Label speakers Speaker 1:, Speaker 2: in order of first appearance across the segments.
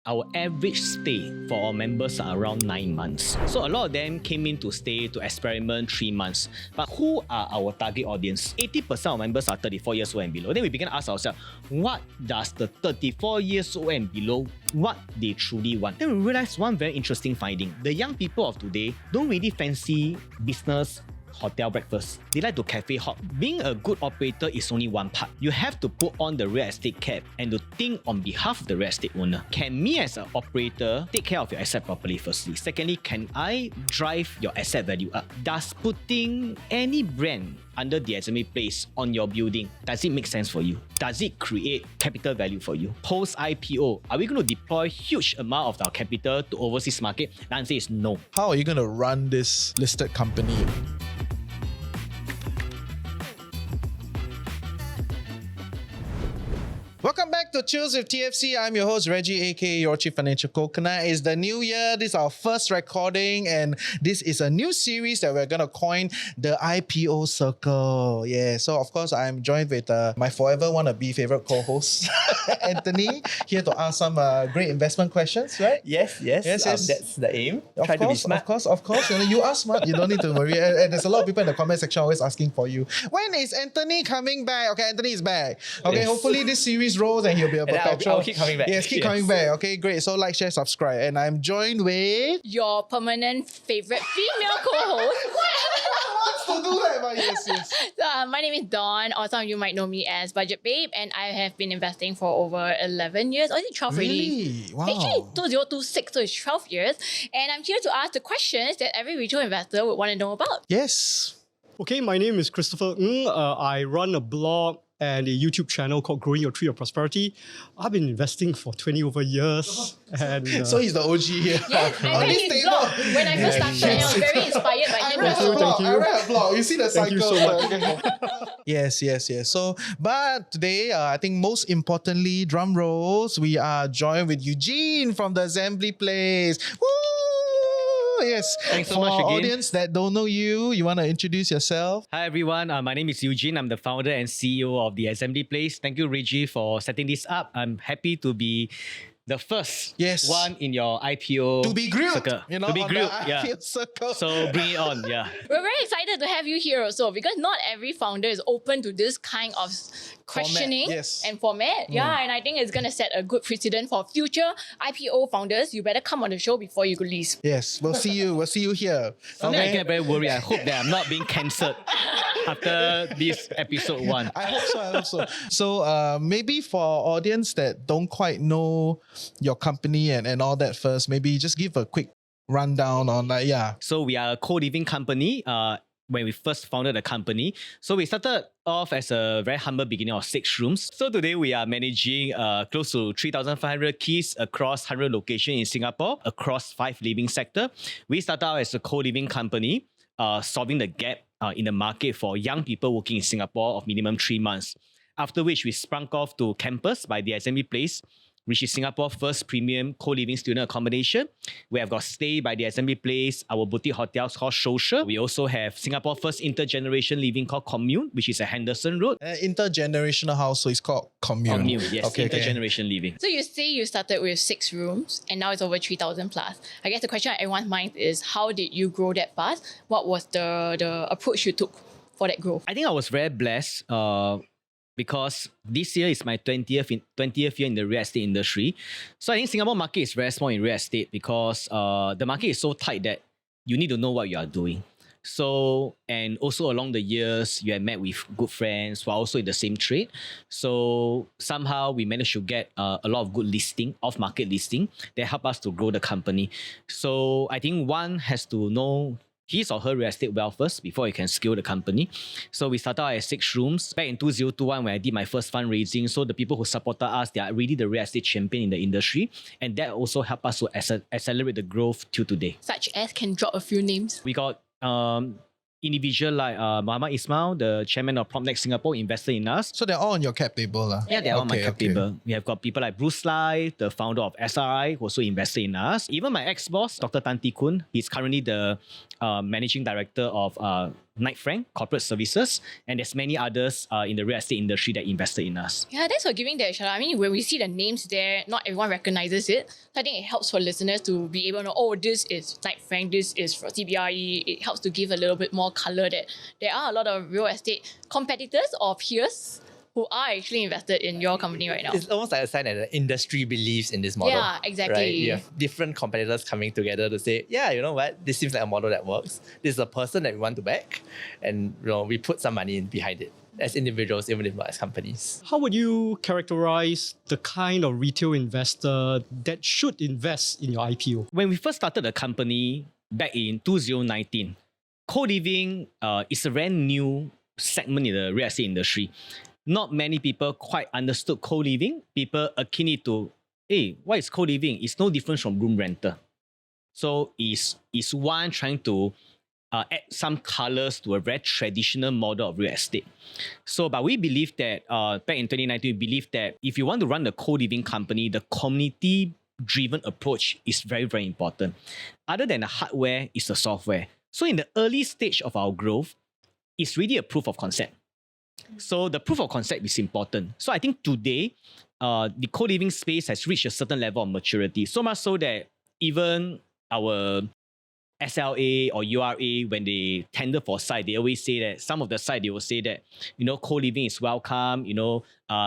Speaker 1: our average stay for our members are around 9 months. So a lot of them came in to stay to experiment 3 months. But who are our target audience? 80% of members are 34 years old and below. Then we began to ask ourselves, what does the 34 years old and below, what they truly want? Then we realized one very interesting finding. The young people of today don't really fancy business, hotel breakfast. They like to cafe hop. Being a good operator is only one part. You have to put on the real estate cap and to think on behalf of the real estate owner. Can me as an operator take care of your asset properly firstly? Secondly, can I drive your asset value up? Does putting any brand under the SME place on your building, does it make sense for you? Does it create capital value for you? Post IPO, are we going to deploy huge amount of our capital to overseas market? The answer is no.
Speaker 2: How are you going to run this listed company? Welcome back to Chills with TFC. I'm your host, Reggie, aka your Chief Financial Coconut. It's the new year. This is our first recording, and this is a new series that we're going to coin the IPO Circle. Yeah, so of course, I'm joined with my forever wannabe favorite co-host, Anthony, here to ask some great investment questions, right?
Speaker 3: Yes. That's the aim. Try to be smart.
Speaker 2: Of course. You are smart. You don't need to worry. And there's a lot of people in the comment section always asking for you. When is Anthony coming back? Okay, Anthony is back. Okay,
Speaker 3: Yes.
Speaker 2: Hopefully this series rolls and he'll be a perpetual.
Speaker 3: I'll keep coming back.
Speaker 2: Yes, keep coming back. Okay, great. So like, share, subscribe. And I'm joined with...
Speaker 4: Your permanent favorite female co-host.
Speaker 2: What's to do that? But yes.
Speaker 4: My name is Dawn, or some of you might know me as Budget Babe, and I have been investing for over 11 years. Or is it 12 really?
Speaker 2: Really? Wow.
Speaker 4: Actually, 2026, so it's 12 years. And I'm here to ask the questions that every retail investor would want to know about.
Speaker 2: Yes.
Speaker 5: Okay, my name is Christopher Ng. I run a blog and a YouTube channel called Growing Your Tree of Prosperity. I've been investing for 20 over years. And
Speaker 2: So he's the OG here.
Speaker 4: Yes, I
Speaker 2: On
Speaker 4: read
Speaker 2: this
Speaker 4: his
Speaker 2: table.
Speaker 4: blog when I first started, and I was very inspired by him.
Speaker 2: I read a blog. You see the
Speaker 5: Thank
Speaker 2: cycle.
Speaker 5: you so much.
Speaker 2: Yes. So, but today, I think most importantly, drum rolls, we are joined with Eugene from the Assembly Place. Woo! Yes.
Speaker 1: Thanks so
Speaker 2: For
Speaker 1: much,
Speaker 2: our
Speaker 1: Eugene.
Speaker 2: audience that don't know you want to introduce yourself?
Speaker 1: Hi everyone, my name is Eugene. I'm the founder and CEO of the Assembly Place. Thank you, Reggie, for setting this up. I'm happy to be the first one in your IPO
Speaker 2: To be grilled,
Speaker 1: circle.
Speaker 2: to be
Speaker 1: on
Speaker 2: grilled,
Speaker 1: the
Speaker 2: yeah.
Speaker 1: yeah.
Speaker 2: Circle.
Speaker 1: So bring it on, yeah.
Speaker 4: We're very excited to have you here also, because not every founder is open to this kind of questioning
Speaker 2: yes.
Speaker 4: and format. Yeah, and I think it's going to set a good precedent for future IPO founders. You better come on the show before you release.
Speaker 2: Yes, we'll see you. We'll see you here.
Speaker 1: Sometimes I get very worried. I hope that I'm not being cancelled after this episode 1.
Speaker 2: I hope so. So maybe for our audience that don't quite know your company and all that first, maybe just give a quick rundown on
Speaker 1: So we are a co-living company. When we first founded the company. So we started off as a very humble beginning of 6 rooms. So today we are managing close to 3,500 keys across 100 locations in Singapore, across 5 living sector. We started out as a co-living company, solving the gap in the market for young people working in Singapore of minimum 3 months. After which we sprung off to campus by the Assembly Place, which is Singapore's first premium co-living student accommodation. We have got Stay by the Assembly Place, our boutique hotels called Social. We also have Singapore's first intergeneration living called Commune, which is at Henderson Road.
Speaker 2: intergenerational house, so it's called commune.
Speaker 1: Commune, yes,
Speaker 2: Okay.
Speaker 1: intergeneration living.
Speaker 4: So you say you started with 6 rooms and now it's over 3,000 plus. I guess the question on everyone's mind is, how did you grow that fast? What was the approach you took for that growth?
Speaker 1: I think I was very blessed because this year is my 20th year in the real estate industry. So I think Singapore market is very small in real estate because the market is so tight that you need to know what you are doing. So, and also along the years, you have met with good friends who are also in the same trade. So somehow we managed to get a lot of good off-market listing that help us to grow the company. So I think one has to know his or her real estate well first before you can scale the company. So we started out at 6 rooms back in 2021 when I did my first fundraising. So the people who supported us, they are really the real estate champion in the industry. And that also helped us to accelerate the growth till today.
Speaker 4: Such as, can drop a few names.
Speaker 1: We got individual like Muhammad Ismail, the chairman of PropNext Singapore, invested in us.
Speaker 2: So they're all on your cap table.
Speaker 1: Yeah, they're on my cap table. We have got people like Bruce Lai, the founder of SRI, who also invested in us. Even my ex-boss, Dr. Tan Tee Kun, he's currently the managing director of Knight Frank Corporate Services, and there's many others in the real estate industry that invested in us.
Speaker 4: Yeah, thanks for giving that, Shala. I mean, when we see the names there, not everyone recognizes it. So I think it helps for listeners to be able to know, oh, this is Knight Frank, this is for CBRE. It helps to give a little bit more color that there are a lot of real estate competitors or peers who are actually invested in your company right now.
Speaker 3: It's almost like a sign that the industry believes in this model.
Speaker 4: Yeah, exactly.
Speaker 3: Right? You have different competitors coming together to say, yeah, you know what, this seems like a model that works. This is a person that we want to back, and we put some money in behind it as individuals, even if not as companies.
Speaker 5: How would you characterize the kind of retail investor that should invest in your IPO?
Speaker 1: When we first started the company back in 2019, co-living is a very new segment in the real estate industry. Not many people quite understood co-living. People akin it to, hey, what is co-living? It's no different from room rental. So is one trying to add some colors to a very traditional model of real estate. So, but we believe that back in 2019, we believe that if you want to run the co-living company, the community-driven approach is very, very important. Other than the hardware, is the software. So in the early stage of our growth, it's really a proof of concept. So the proof of concept is important. So I think today, the co-living space has reached a certain level of maturity. So much so that even our SLA or URA, when they tender for site, they always say that some of the site, they will say that, co-living is welcome.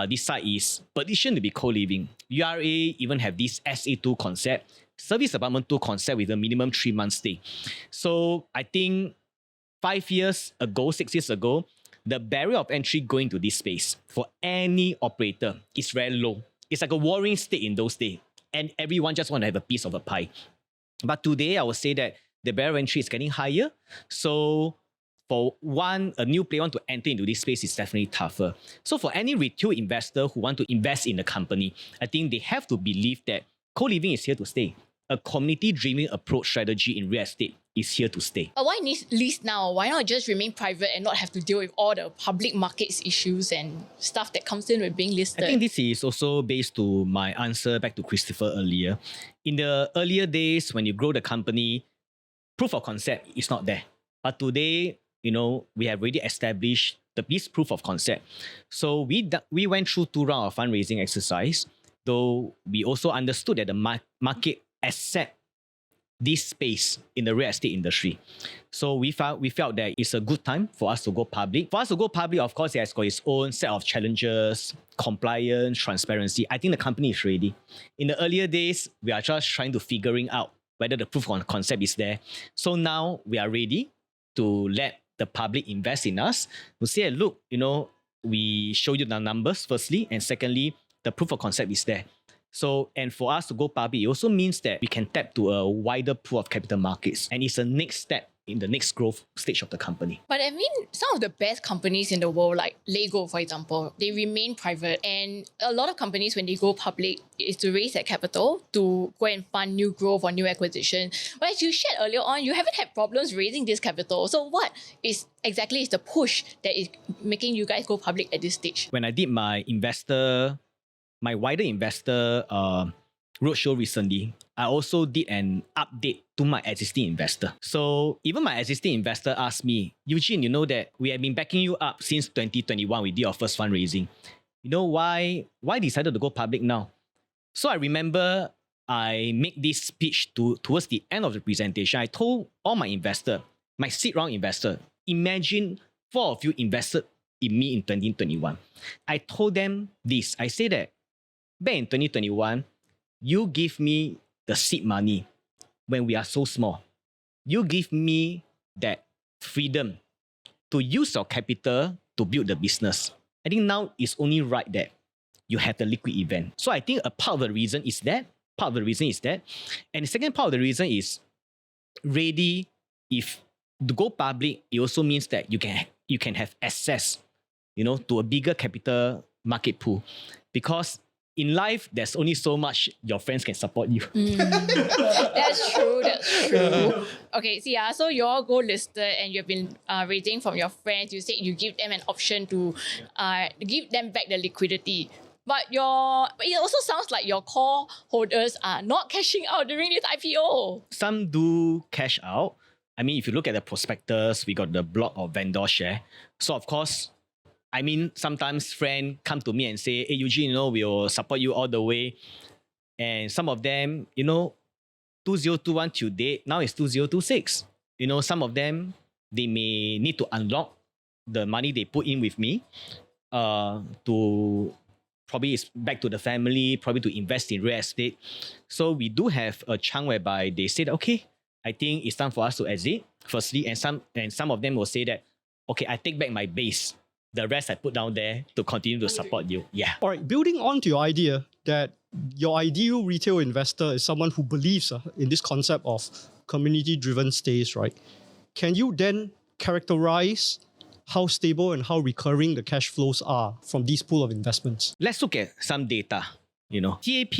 Speaker 1: This site is positioned to be co-living. URA even have this SA2 concept, service apartment 2 concept with a minimum 3 months stay. So I think 6 years ago, the barrier of entry going to this space for any operator is very low. It's like a warring state in those days, and everyone just want to have a piece of a pie. But today, I would say that the barrier of entry is getting higher. So for a new player want to enter into this space is definitely tougher. So for any retail investor who want to invest in the company, I think they have to believe that co-living is here to stay. A community-driven approach strategy in real estate is here to stay.
Speaker 4: But why lease now? Why not just remain private and not have to deal with all the public markets issues and stuff that comes in with being listed?
Speaker 1: I think this is also based to my answer back to Christopher earlier. In the earlier days, when you grow the company, proof of concept is not there. But today, we have already established this proof of concept. So we went through 2 rounds of fundraising exercise, though we also understood that the market accept this space in the real estate industry. So we felt that it's a good time for us to go public. For us to go public, of course, it has got its own set of challenges, compliance, transparency. I think the company is ready. In the earlier days, we are just trying to figuring out whether the proof of concept is there. So now we are ready to let the public invest in us. To say, look, we show you the numbers firstly, and secondly, the proof of concept is there. So, and for us to go public, it also means that we can tap to a wider pool of capital markets. And it's a next step in the next growth stage of the company.
Speaker 4: But I mean, some of the best companies in the world, like Lego, for example, they remain private. And a lot of companies, when they go public, is to raise that capital to go and fund new growth or new acquisition. But as you shared earlier on, you haven't had problems raising this capital. So what is exactly the push that is making you guys go public at this stage?
Speaker 1: When I did my wider investor roadshow recently, I also did an update to my existing investor. So even my existing investor asked me, Eugene, you know that we have been backing you up since 2021. We did our first fundraising. Why decided to go public now? So I remember I made this speech towards the end of the presentation. I told all my investor, my seed round investor, imagine 4 of you invested in me in 2021. I told them this. I say that back in 2021, you give me the seed money when we are so small. You give me that freedom to use your capital to build the business. I think now it's only right that you have the liquid event. So I think a part of the reason is that. And the second part of the reason is ready. If to go public, it also means that you can have access, to a bigger capital market pool. Because in life, there's only so much your friends can support you.
Speaker 4: That's true. Okay, so you all go listed and you've been raising from your friends. You said you give them an option to give them back the liquidity. But it also sounds like your core holders are not cashing out during this IPO.
Speaker 1: Some do cash out. I mean, if you look at the prospectus, we got the block of vendor share. So of course, I mean, sometimes friends come to me and say, hey, Eugene, we'll support you all the way. And some of them, 2021 to date, now it's 2026. Some of them, they may need to unlock the money they put in with me to probably it's back to the family, probably to invest in real estate. So we do have a chunk whereby they say that, okay, I think it's time for us to exit, firstly. And some of them will say that, okay, I take back my base. The rest I put down there to continue to support you. Yeah.
Speaker 5: All right, building on to your idea that your ideal retail investor is someone who believes in this concept of community-driven stays, right? Can you then characterize how stable and how recurring the cash flows are from these pool of investments?
Speaker 1: Let's look at some data. TAP,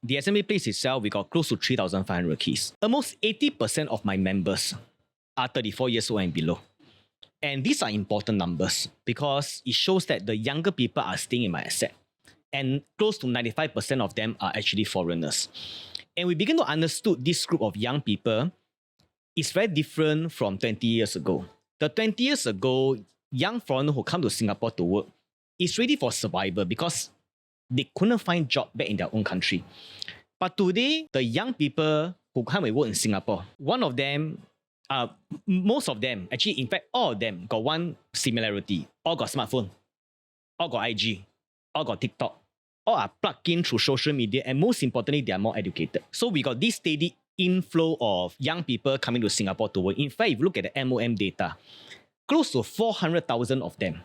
Speaker 1: the assembly place itself, we got close to 3,500 keys. Almost 80% of my members are 34 years old and below. And these are important numbers because it shows that the younger people are staying in my asset. And close to 95% of them are actually foreigners. And we begin to understand this group of young people is very different from 20 years ago. The 20 years ago, young foreigners who come to Singapore to work is ready for survival because they couldn't find job back in their own country. But today, the young people who come and work in Singapore, most of them, actually, in fact, all of them got one similarity. All got smartphone, all got IG, all got TikTok, all are plugged in through social media, and most importantly, they are more educated. So we got this steady inflow of young people coming to Singapore to work. In fact, if you look at the MOM data, close to 400,000 of them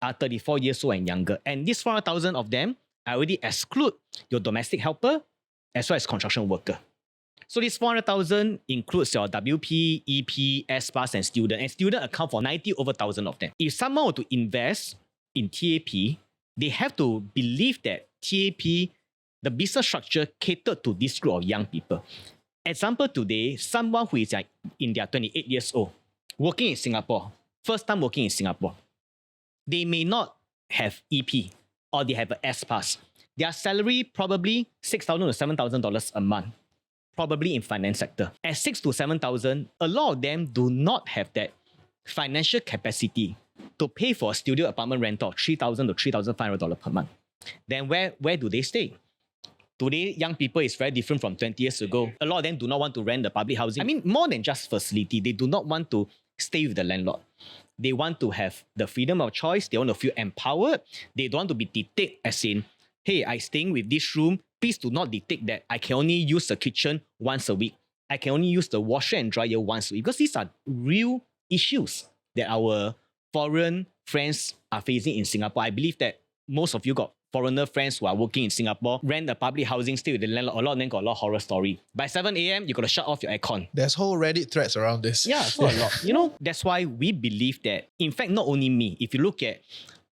Speaker 1: are 34 years old and younger. And these 400,000 of them, I already exclude your domestic helper as well as construction worker. So this 400,000 includes your WP, EP, S-Pass, and student. And student account for 90,000 of them. If someone were to invest in TAP, they have to believe that TAP, the business structure catered to this group of young people. Example today, someone who is in their 28 years old, working in Singapore, first time working in Singapore, they may not have EP or they have an S-Pass. Their salary probably $6,000 to $7,000 a month. Probably in finance sector. At 6 to 7,000, a lot of them do not have that financial capacity to pay for a studio apartment rental of $3,000 to $3,500 per month. Then where do they stay? Today, young people is very different from 20 years ago. A lot of them do not want to rent the public housing. I mean, more than just facility, they do not want to stay with the landlord. They want to have the freedom of choice. They want to feel empowered. They don't want to be dictated as in, hey, I'm staying with this room. Please do not dictate that I can only use the kitchen once a week. I can only use the washer and dryer once a week. Because these are real issues that our foreign friends are facing in Singapore. I believe that most of you got foreigner friends who are working in Singapore, rent the public housing, stay with the landlord. A lot of them got a lot of horror story. By 7 a.m., you got to shut off your aircon.
Speaker 2: There's whole Reddit threads around this.
Speaker 1: Yeah, so a lot. That's why we believe that, in fact, not only me, if you look at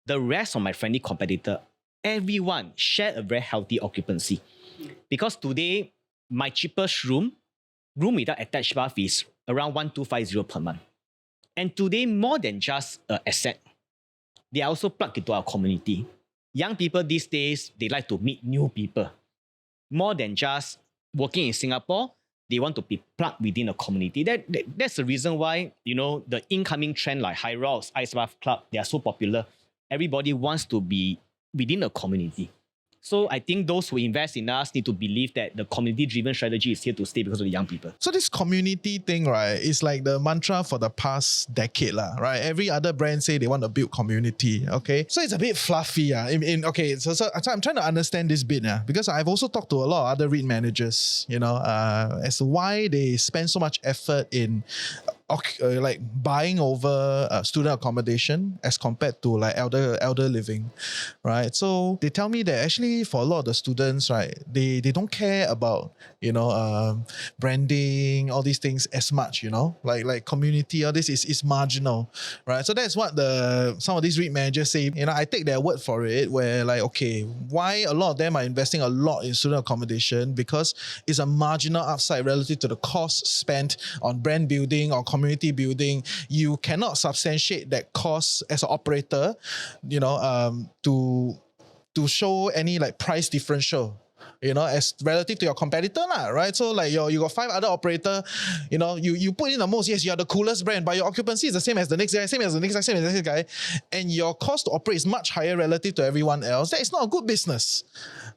Speaker 1: the rest of my friendly competitor, everyone share a very healthy occupancy. Because today, my cheapest room without attached bath is around 1,250 per month. And today, more than just an asset, they are also plugged into our community. Young people these days, they like to meet new people. More than just working in Singapore, they want to be plugged within a community. That's the reason why, the incoming trend like High Rocks, Ice Bath Club, they are so popular. Everybody wants to be within a community. So I think those who invest in us need to believe that the community-driven strategy is here to stay because of the young people.
Speaker 2: So this community thing, right, is like the mantra for the past decade, right? Every other brand say they want to build community, okay? So it's a bit fluffy, So I'm trying to understand this bit, because I've also talked to a lot of other REIT managers, as to why they spend so much effort in like buying over student accommodation as compared to like elder living, right? So they tell me that actually for a lot of the students, right, they don't care about branding, all these things as much, like community, all this is marginal, right? So that's what some of these REIT managers say. I take their word for it, where like, okay, why a lot of them are investing a lot in student accommodation? Because it's a marginal upside relative to the cost spent on brand building or community building. You cannot substantiate that cost as an operator, to show any like price differential, as relative to your competitor, lah, right? So like you got 5 other operator, you put in the most, yes, you are the coolest brand, but your occupancy is the same as the next guy, same as the next guy, same as the next guy, and your cost to operate is much higher relative to everyone else. That is not a good business,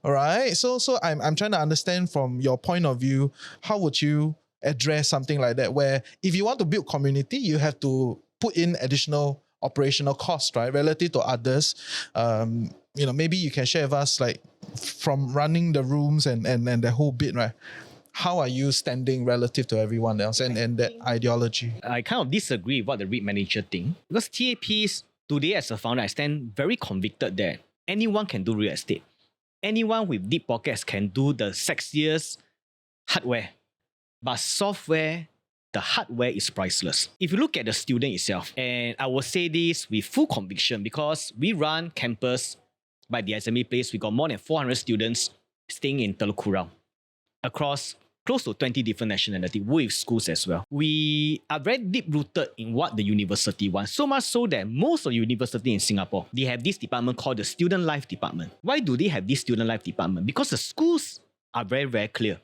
Speaker 2: all right? So I'm trying to understand from your point of view, how would you address something like that, where if you want to build community, you have to put in additional operational cost, right, relative to others. Maybe you can share with us, like, from running the rooms and the whole bit, right? How are you standing relative to everyone else and that ideology?
Speaker 1: I kind of disagree with what the REIT manager think, because TAPs today as a founder, I stand very convicted that anyone can do real estate. Anyone with deep pockets can do the sexiest hardware, but software, the hardware is priceless. If you look at the student itself, and I will say this with full conviction because we run campus by the Assembly Place, we got more than 400 students staying in Teluk Kurau across close to 20 different nationalities with schools as well. We are very deep-rooted in what the university wants, so much so that most of the university in Singapore, they have this department called the Student Life Department. Why do they have this Student Life Department? Because the schools are very, very clear.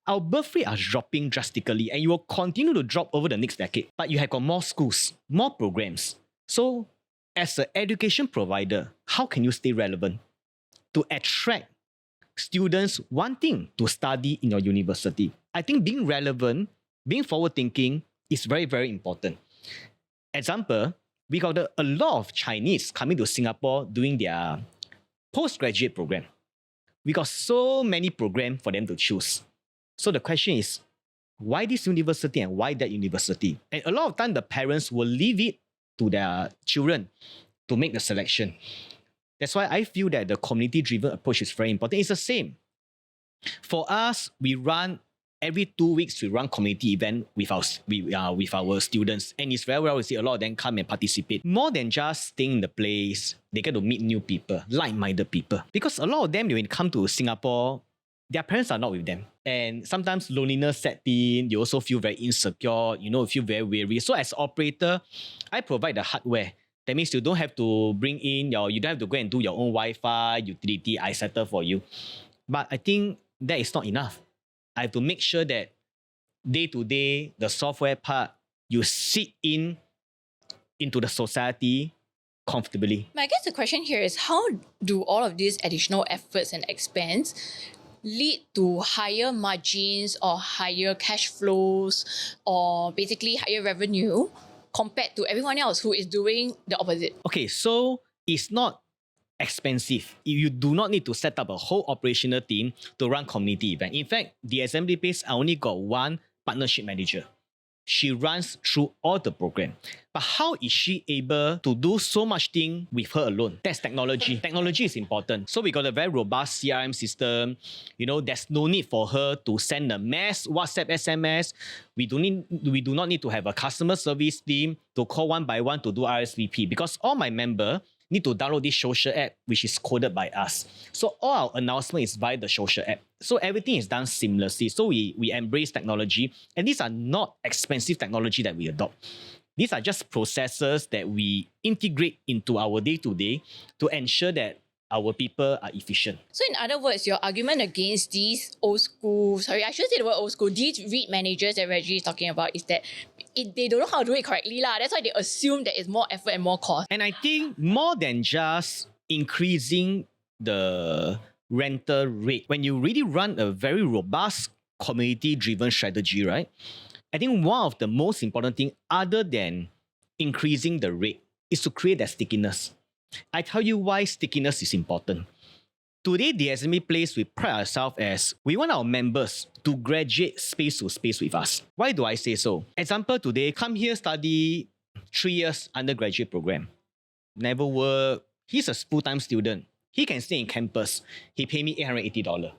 Speaker 1: Our birth rate are dropping drastically and you will continue to drop over the next decade. But you have got more schools, more programs. So as an education provider, how can you stay relevant to attract students wanting to study in your university? I think being relevant, being forward-thinking is very, very important. Example, we got a lot of Chinese coming to Singapore doing their postgraduate program. We got so many programs for them to choose. So the question is, why this university and why that university? And a lot of time, the parents will leave it to their children to make the selection. That's why I feel that the community-driven approach is very important. It's the same. For us, we run every 2 weeks, we run community event with our students. And it's very well to see a lot of them come and participate. More than just staying in the place, they get to meet new people, like-minded people. Because a lot of them, when they come to Singapore, their parents are not with them. And sometimes loneliness set in, you also feel very insecure, you feel very weary. So as operator, I provide the hardware. That means you don't have to bring in you don't have to go and do your own Wi-Fi, utility, I settle for you. But I think that is not enough. I have to make sure that day to day, the software part, you sit into the society comfortably.
Speaker 4: I guess the question here is, how do all of these additional efforts and expense lead to higher margins or higher cash flows or basically higher revenue compared to everyone else who is doing the opposite?
Speaker 1: Okay, so it's not expensive. You do not need to set up a whole operational team to run community event. In fact, the Assembly Place, I only got one partnership manager. She runs through all the program. But how is she able to do so much thing with her alone? That's technology. Technology is important. So we got a very robust CRM system. There's no need for her to send a mass WhatsApp SMS. We do not need to have a customer service team to call one by one to do RSVP, because all my members need to download this social app, which is coded by us. So all our announcement is via the social app. So everything is done seamlessly. So we embrace technology. And these are not expensive technology that we adopt. These are just processes that we integrate into our day-to-day to ensure that our people are efficient.
Speaker 4: So in other words, your argument against these old school, I shouldn't say the word old school, these REIT managers that Reggie is talking about is that they don't know how to do it correctly. That's why they assume that it's more effort and more cost.
Speaker 1: And I think more than just increasing the rental rate, when you really run a very robust community-driven strategy, right? I think one of the most important things, other than increasing the rate, is to create that stickiness. I tell you why stickiness is important. Today, the Assembly Place, we pride ourselves as we want our members to graduate space to space with us. Why do I say so? Example, today, come here, study 3 years undergraduate program. Never work. He's a full-time student. He can stay in campus. He pay me $880.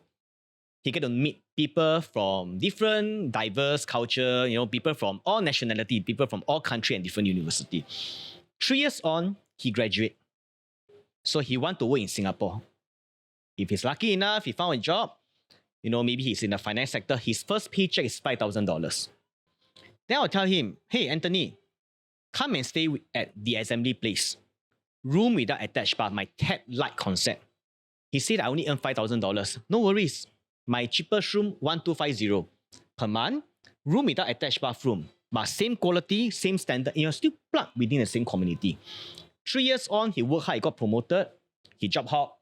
Speaker 1: He get to meet people from different diverse culture, people from all nationality, people from all country and different university. 3 years on, he graduate. So he want to work in Singapore. If he's lucky enough, he found a job, maybe he's in the finance sector, his first paycheck is $5,000. Then I'll tell him, hey, Anthony, come and stay at the Assembly Place. Room without attached bath, my tab-like concept. He said I only earn $5,000. No worries. My cheapest room, 1250 per month. Room without attached bathroom. But same quality, same standard. You're still plugged within the same community. 3 years on, he worked hard, he got promoted. He job hop.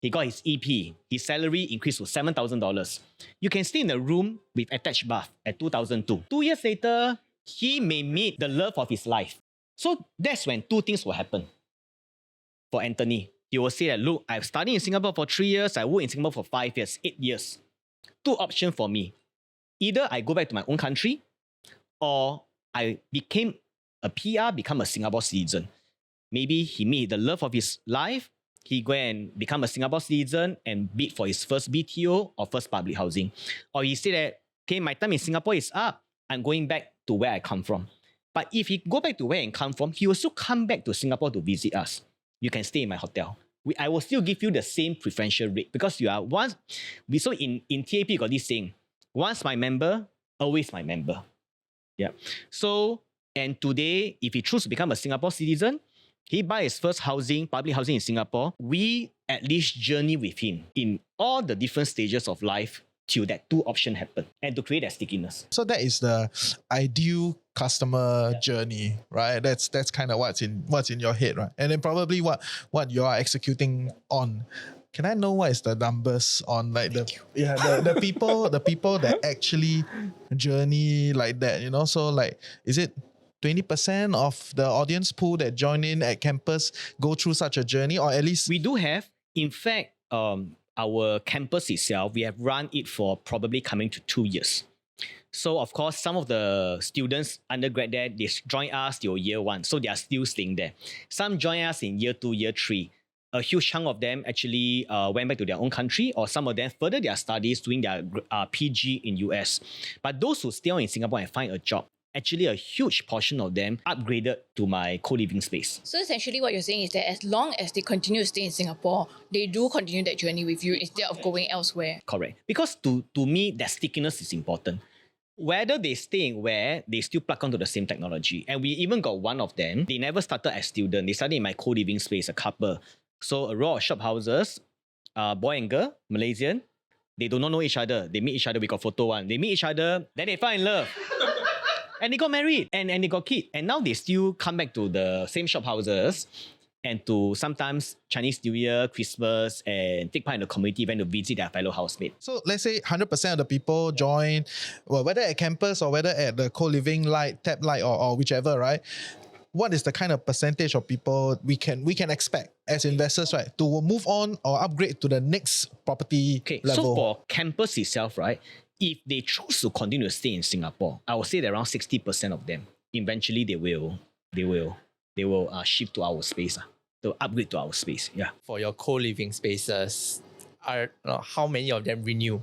Speaker 1: He got his EP. His salary increased to $7,000. You can stay in a room with attached bath at 2002. 2 years later, he may meet the love of his life. So that's when two things will happen. For Anthony, he will say that, look, I've studied in Singapore for 3 years, I worked in Singapore for 5 years, 8 years. Two options for me. Either I go back to my own country, or I became a PR, become a Singapore citizen. Maybe he meet the love of his life, he go and become a Singapore citizen and bid for his first BTO or first public housing. Or he say that, okay, my time in Singapore is up, I'm going back to where I come from. But if he go back to where he come from, he will still come back to Singapore to visit us. You can stay in my hotel. I will still give you the same preferential rate because you are once. So in TAP got this saying, once my member, always my member. Yeah. So, and today, if he chooses to become a Singapore citizen, he buys his first housing, public housing in Singapore, we at least journey with him in all the different stages of life till that two options happen and to create that stickiness.
Speaker 2: So that is the ideal customer journey, right? That's kind of what's in your head, right? And then probably what you are executing on. Can I know what is the numbers on like the people that actually journey like that, you know? So like, is it 20% of the audience pool that join in at campus go through such a journey, or at least
Speaker 1: we do have? In fact, our campus itself, we have run it for probably coming to 2 years. So of course, some of the students undergrad there, they join us till year 1, so they are still staying there. Some join us in year 2, year 3. A huge chunk of them actually went back to their own country, or some of them further their studies doing their PG in US. But those who stay on in Singapore and find a job, actually a huge portion of them upgraded to my co-living space.
Speaker 4: So essentially what you're saying is that as long as they continue to stay in Singapore, they do continue that journey with you instead of going elsewhere.
Speaker 1: Correct. Because to me, that stickiness is important. Whether they stay in where, they still plug onto the same technology. And we even got one of them, they never started as students. They started in my co-living space, a couple. So a row of shop houses, boy and girl, Malaysian. They do not know each other. They meet each other, we got photo one. They meet each other, then they fall in love. And they got married and they got kids. And now they still come back to the same shop houses and to sometimes Chinese New Year, Christmas, and take part in the community event to visit their fellow housemates.
Speaker 2: So let's say 100% of the people join, well, whether at campus or whether at the co-living light, tap light or whichever, right? What is the kind of percentage of people we can expect as investors, right, to move on or upgrade to the next property level?
Speaker 1: So for campus itself, right, if they choose to continue to stay in Singapore, I would say that around 60% of them, eventually they will shift to our space, to upgrade to our space. Yeah.
Speaker 3: For your co-living spaces, how many of them renew?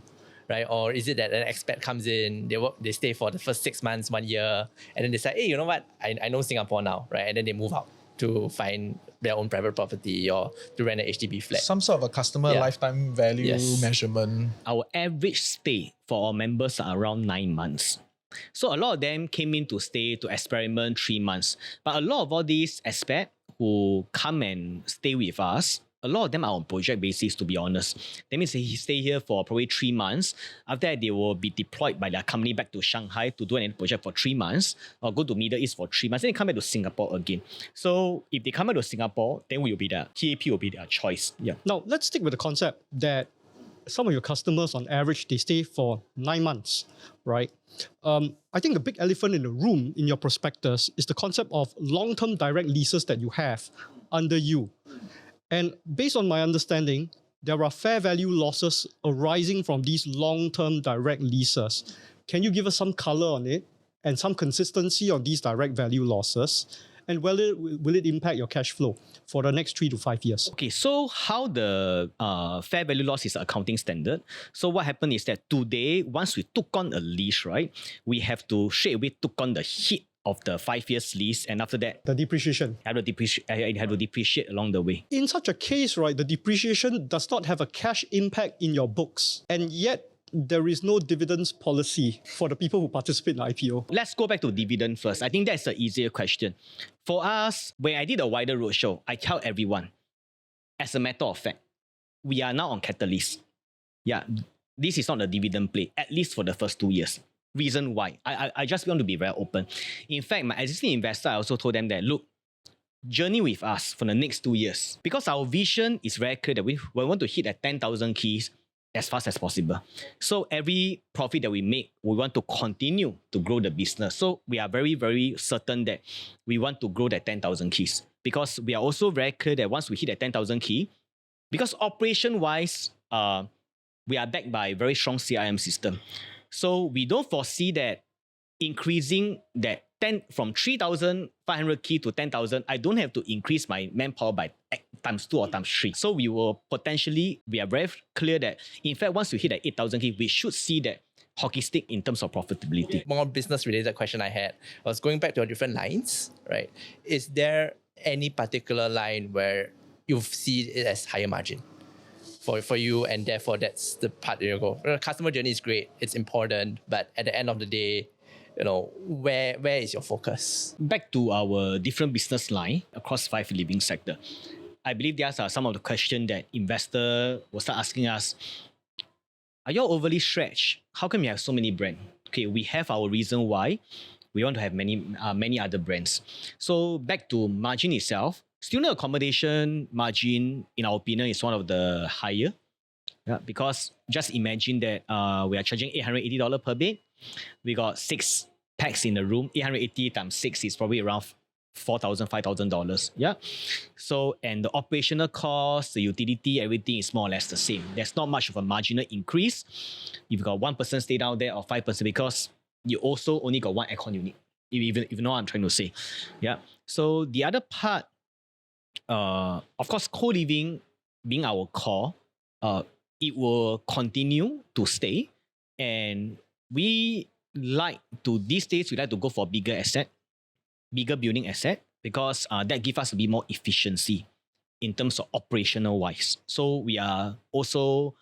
Speaker 3: Right? Or is it that an expat comes in, they stay for the first 6 months, 1 year, and then they say, hey, you know what? I know Singapore now, right? And then they move out to find their own private property or to rent an HDB flat.
Speaker 2: Some sort of a customer lifetime value measurement.
Speaker 1: Our average stay for our members are around 9 months. So a lot of them came in to stay, to experiment 3 months. But a lot of all these expats who come and stay with us, a lot of them are on project basis, to be honest. That means they stay here for probably 3 months. After that, they will be deployed by their company back to Shanghai to do an project for 3 months, or go to Middle East for 3 months, then they come back to Singapore again. So if they come back to Singapore, then TAP will be their choice. Yeah.
Speaker 5: Now, let's stick with the concept that some of your customers, on average, they stay for 9 months, right? I think the big elephant in the room in your prospectus is the concept of long-term direct leases that you have under you. And based on my understanding, there are fair value losses arising from these long-term direct leases. Can you give us some color on it and some consistency on these direct value losses? And will it impact your cash flow for the next 3 to 5 years?
Speaker 1: Okay, so how the fair value loss is an accounting standard. So what happened is that today, once we took on a lease, right, we have to straight away took on the hit of the 5 years lease, and after that,
Speaker 5: The depreciation.
Speaker 1: I have to depreciate along the way.
Speaker 5: In such a case, right, the depreciation does not have a cash impact in your books, and yet there is no dividends policy for the people who participate in the IPO.
Speaker 1: Let's go back to dividend first. I think that's the easier question. For us, when I did a wider roadshow, I tell everyone, as a matter of fact, we are now on catalyst. Yeah, this is not a dividend play, at least for the first 2 years. Reason why? I just want to be very open. In fact, my existing investor, I also told them that, look, journey with us for the next 2 years. Because our vision is very clear that we want to hit at 10,000 keys as fast as possible. So every profit that we make, we want to continue to grow the business. So we are very, very certain that we want to grow that 10,000 keys. Because we are also very clear that once we hit that 10,000 key, because operation-wise, we are backed by a very strong CRM system. So we don't foresee that increasing that 10 from 3,500 key to 10,000, I don't have to increase my manpower by times 2 or times 3. So we are very clear that, in fact, once we hit that 8,000 key, we should see that hockey stick in terms of profitability.
Speaker 3: More business-related question I had was going back to our different lines, right? Is there any particular line where you see it as higher margin for you, and therefore that's the part you go? Customer journey is great, it's important, but at the end of the day, where is your focus?
Speaker 1: Back to our different business line across 5 living sector. I believe these are some of the questions that investor will start asking us. Are you all overly stretched? How come you have so many brands? Okay, we have our reason why we want to have many other brands. So back to margin itself, student accommodation margin, in our opinion, is one of the higher. Yeah, because just imagine that we are charging $880 per bed. We got 6 packs in the room. 880 times 6 is probably around $4,000, $5,000. Yeah. So, and the operational cost, the utility, everything is more or less the same. There's not much of a marginal increase. You've got 1% stay down there or 5% because you also only got 1 aircon unit. If you know what I'm trying to say. Yeah. So the other part, of course, co-living being our core, it will continue to stay. And these days, we like to go for bigger building asset, because that gives us a bit more efficiency in terms of operational wise. So we are also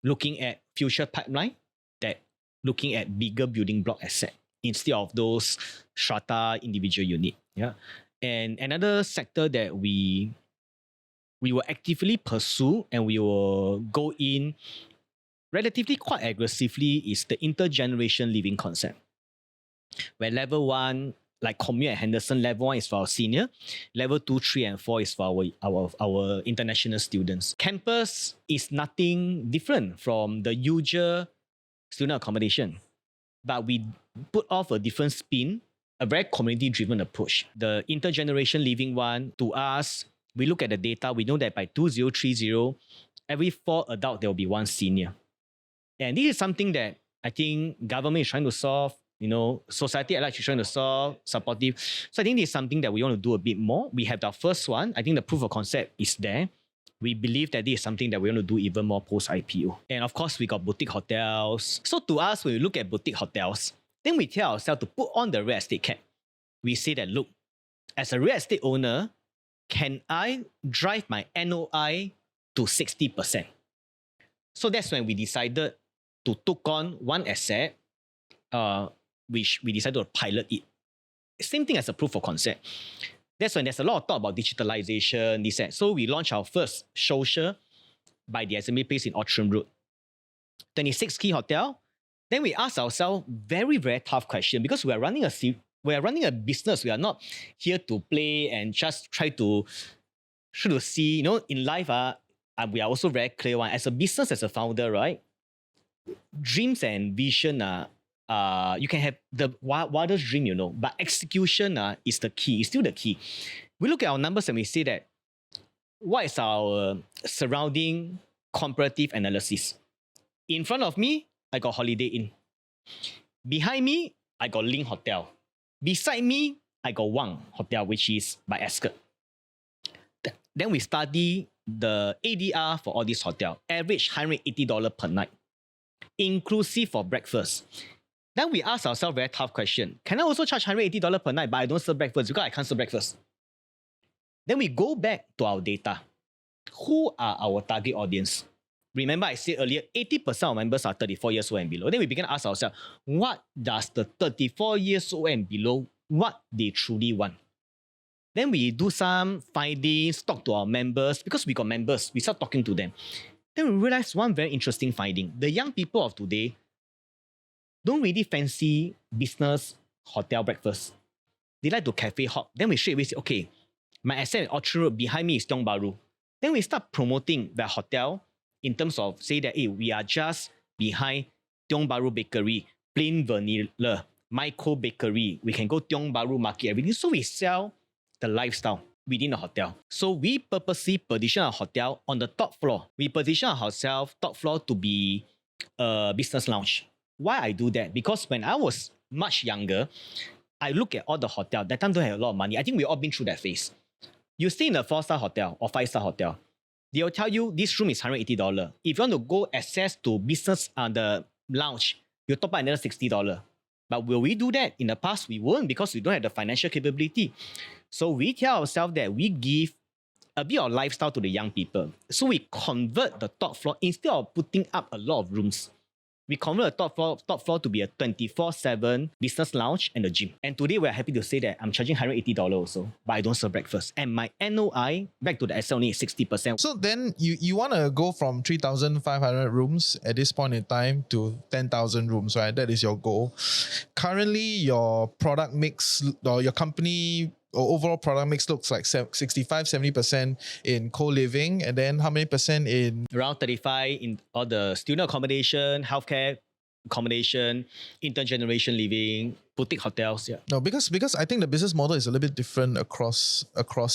Speaker 1: looking at future pipeline that looking at bigger building block asset instead of those strata individual unit. Yeah. And another sector that we will actively pursue and we will go in relatively quite aggressively is the intergeneration living concept. Where level 1, like commute at Henderson, level 1 is for our senior, level 2, 3, and 4 is for our international students. Campus is nothing different from the usual student accommodation, but we put off a different spin, a very community-driven approach. The intergeneration living one, to us, we look at the data, we know that by 2030, every 4 adults, there will be 1 senior. And this is something that I think government is trying to solve, society at large is trying to solve, supportive. So I think this is something that we want to do a bit more. We have our first one. I think the proof of concept is there. We believe that this is something that we want to do even more post-IPO. And of course, we got boutique hotels. So to us, when we look at boutique hotels, then we tell ourselves to put on the real estate cap. We say that, look, as a real estate owner, can I drive my NOI to 60%? So that's when we decided to take on one asset, which we decided to pilot it. Same thing as a proof of concept. That's when there's a lot of talk about digitalization, this and so we launched our first social by the Assembly Place in Outram Road. 26 key hotel. Then we asked ourselves very, very tough question, because we are running a business. We are not here to play and just try to see, in life, we are also very clear one. As a business, as a founder, right? Dreams and vision, you can have the wildest dream, but execution is the key, is still the key. We look at our numbers and we say that, what is our surrounding comparative analysis? In front of me, I got Holiday Inn. Behind me, I got Link Hotel. Beside me, I got Wang Hotel, which is by Ascott. Then we study the ADR for all these hotels. Average $180 per night, inclusive for breakfast. Then we ask ourselves a very tough question. Can I also charge $180 per night, but I don't serve breakfast because I can't serve breakfast? Then we go back to our data. Who are our target audience? Remember I said earlier, 80% of members are 34 years old and below. Then we begin to ask ourselves, what does the 34 years old and below, what they truly want? Then we do some findings, talk to our members, because we got members, we start talking to them. Then we realized one very interesting finding. The young people of today don't really fancy business hotel breakfast. They like to cafe hop. Then we straight away say, okay, my asset at Orchard Road, behind me is Tiong Bahru. Then we start promoting the hotel in terms of say that, hey, we are just behind Tiong Bahru Bakery, plain vanilla, Micro Bakery. We can go Tiong Bahru Market, everything. So we sell the lifestyle within the hotel. So we purposely position our hotel on the top floor. We position ourselves top floor to be a business lounge. Why I do that? Because when I was much younger, I look at all the hotel. That time don't have a lot of money. I think we all been through that phase. You stay in a 4-star hotel or 5-star hotel. They'll tell you this room is $180. If you want to go access to business the lounge, you top up another $60. But will we do that? In the past, we won't because we don't have the financial capability. So we tell ourselves that we give a bit of lifestyle to the young people. So we convert the top floor, instead of putting up a lot of rooms, we convert the top floor to be a 24/7 business lounge and a gym. And today we're happy to say that I'm charging $180 also, but I don't serve breakfast. And my NOI, back to the asset only, is 60%.
Speaker 2: So then you want to go from 3,500 rooms at this point in time to 10,000 rooms, right? That is your goal. Currently, your product mix or your company or overall product mix looks like 65-70% in co-living, and then how many percent in
Speaker 1: Around 35 in all the student accommodation, healthcare accommodation, intergeneration living, boutique hotels. Yeah.
Speaker 2: no, because I think the business model is a little bit different across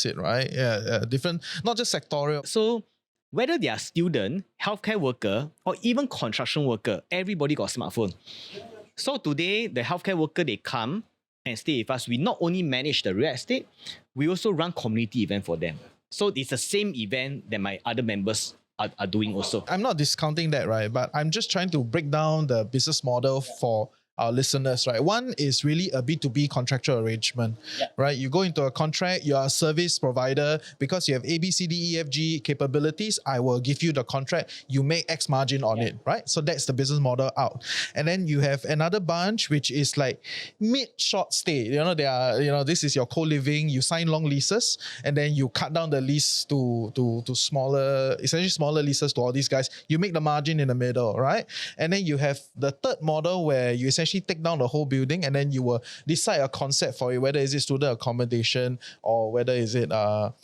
Speaker 2: it, right? Yeah, different, not just sectorial.
Speaker 1: So whether they are student, healthcare worker, or even construction worker, everybody got a smartphone. So today, the healthcare worker, they come and stay with us. We not only manage the real estate, we also run community event for them. So it's the same event that my other members are doing also.
Speaker 2: I'm not discounting that, right? But I'm just trying to break down the business model for our listeners, right? One is really a B2B contractual arrangement, right? You go into a contract, you are a service provider, because you have A, B, C, D, E, F, G capabilities, I will give you the contract, you make X margin on it, right? So that's the business model out. And then you have another bunch, which is like mid-short stay. They are, this is your co-living, you sign long leases, and then you cut down the lease to smaller, essentially smaller leases to all these guys. You make the margin in the middle, right? And then you have the third model where you essentially take down the whole building, and then you will decide a concept for it, whether is it student accommodation or whether is it a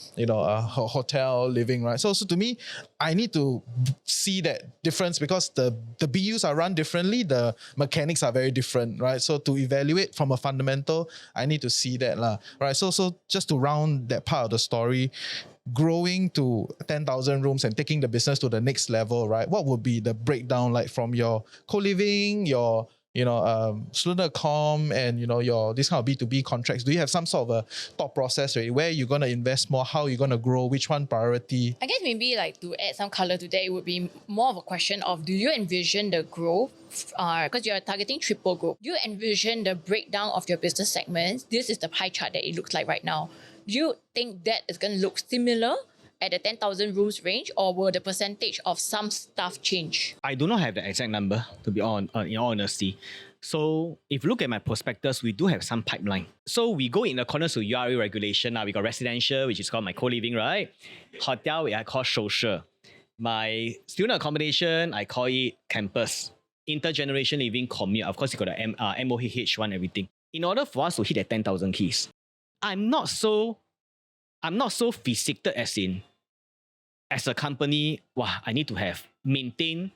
Speaker 2: hotel living, right? So to me, I need to see that difference because the BUs are run differently, the mechanics are very different, right? So to evaluate from a fundamental, I need to see that right? So just to round that part of the story, growing to 10,000 rooms and taking the business to the next level, right? What would be the breakdown like from your co-living, your student accom, and your this kind of B2B contracts? Do you have some sort of a thought process, right? Where you're going to invest more, how you're going to grow, which one priority?
Speaker 4: I guess maybe like to add some color to that, it would be more of a question of, do you envision the growth? Because you're targeting triple growth. Do you envision the breakdown of your business segments? This is the pie chart that it looks like right now. Do you think that is going to look similar at the 10,000 rooms range, or will the percentage of some stuff change?
Speaker 1: I do not have the exact number, to be in all honesty. So if you look at my prospectus, we do have some pipeline. So we go in accordance to URA regulation. We got residential, which is called my co-living, right? Hotel, I call social. My student accommodation, I call it campus. Intergeneration living, commute. Of course, you got the MOH one, everything. In order for us to hit the 10,000 keys, I'm not so fixated as a company, I need to maintain